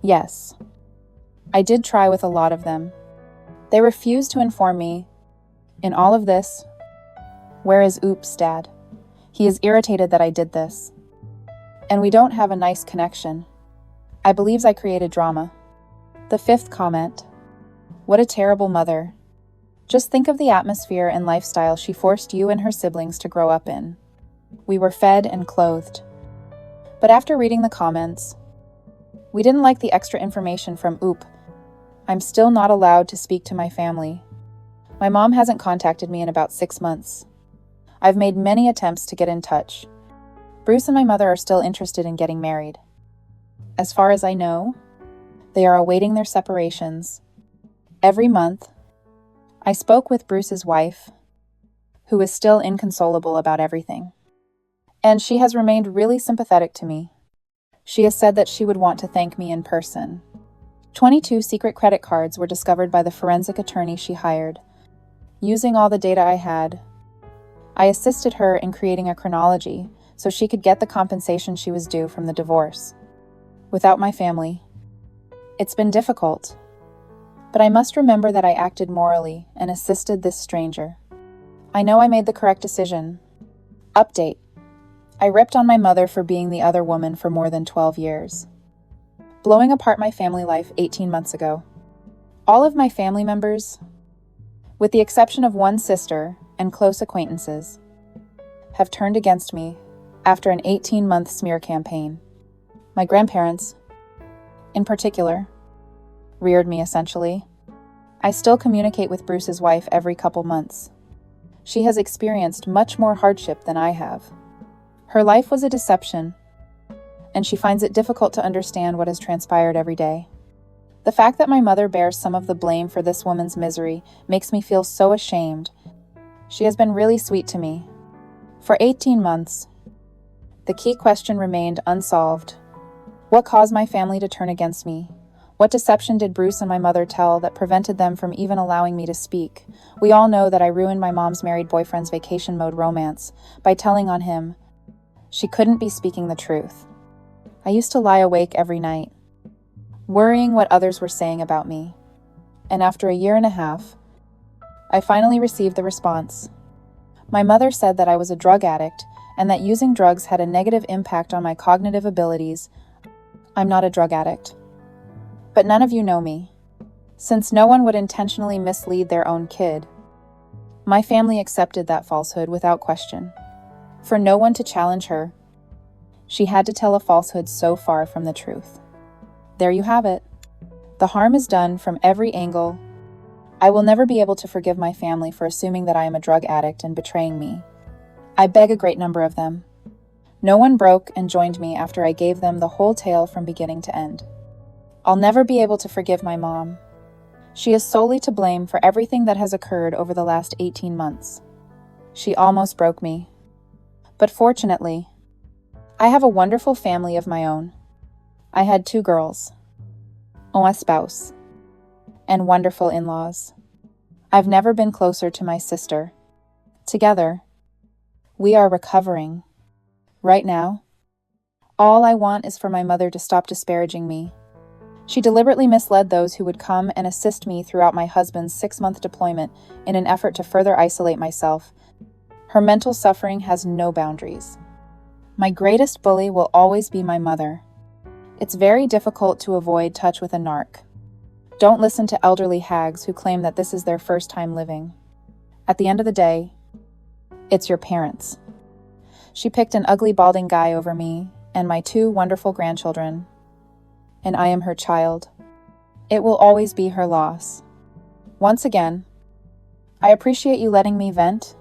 Yes. I did try with a lot of them. They refused to inform me. In all of this, where is Oops, Dad? He is irritated that I did this. And we don't have a nice connection. I believes I created drama. The 5th comment. What a terrible mother. Just think of the atmosphere and lifestyle she forced you and her siblings to grow up in. We were fed and clothed. But after reading the comments, we didn't like the extra information from Oop. I'm still not allowed to speak to my family. My mom hasn't contacted me in about 6 months. I've made many attempts to get in touch. Bruce and my mother are still interested in getting married. As far as I know, they are awaiting their separations. Every month, I spoke with Bruce's wife, who is still inconsolable about everything. And she has remained really sympathetic to me. She has said that she would want to thank me in person. 22 secret credit cards were discovered by the forensic attorney she hired. Using all the data I had, I assisted her in creating a chronology so she could get the compensation she was due from the divorce. Without my family, it's been difficult. But I must remember that I acted morally and assisted this stranger. I know I made the correct decision. Update. I ripped on my mother for being the other woman for more than 12 years. Blowing apart my family life 18 months ago. All of my family members, with the exception of one sister and close acquaintances, have turned against me after an 18-month smear campaign. My grandparents, in particular, reared me essentially. I still communicate with Bruce's wife every couple months. She has experienced much more hardship than I have. Her life was a deception, and she finds it difficult to understand what has transpired every day. The fact that my mother bears some of the blame for this woman's misery makes me feel so ashamed. She has been really sweet to me. For 18 months, The key question remained unsolved. What caused my family to turn against me? What deception did Bruce and my mother tell that prevented them from even allowing me to speak? We all know that I ruined my mom's married boyfriend's vacation mode romance by telling on him. She couldn't be speaking the truth. I used to lie awake every night, worrying what others were saying about me. And after a year and a half, I finally received the response. My mother said that I was a drug addict and that using drugs had a negative impact on my cognitive abilities. I'm not a drug addict. But none of you know me. Since no one would intentionally mislead their own kid, my family accepted that falsehood without question. For no one to challenge her, she had to tell a falsehood so far from the truth. There you have it. The harm is done from every angle. I will never be able to forgive my family for assuming that I am a drug addict and betraying me. I beg a great number of them. No one broke and joined me after I gave them the whole tale from beginning to end. I'll never be able to forgive my mom. She is solely to blame for everything that has occurred over the last 18 months. She almost broke me. But fortunately, I have a wonderful family of my own. I had 2 girls, un spouse, and wonderful in-laws. I've never been closer to my sister. Together, we are recovering. Right now, all I want is for my mother to stop disparaging me. She deliberately misled those who would come and assist me throughout my husband's 6-month deployment in an effort to further isolate myself. Her mental suffering has no boundaries. My greatest bully will always be my mother. It's very difficult to avoid touch with a narc. Don't listen to elderly hags who claim that this is their first time living. At the end of the day, it's your parents. She picked an ugly balding guy over me and my 2 wonderful grandchildren, and I am her child. It will always be her loss. Once again, I appreciate you letting me vent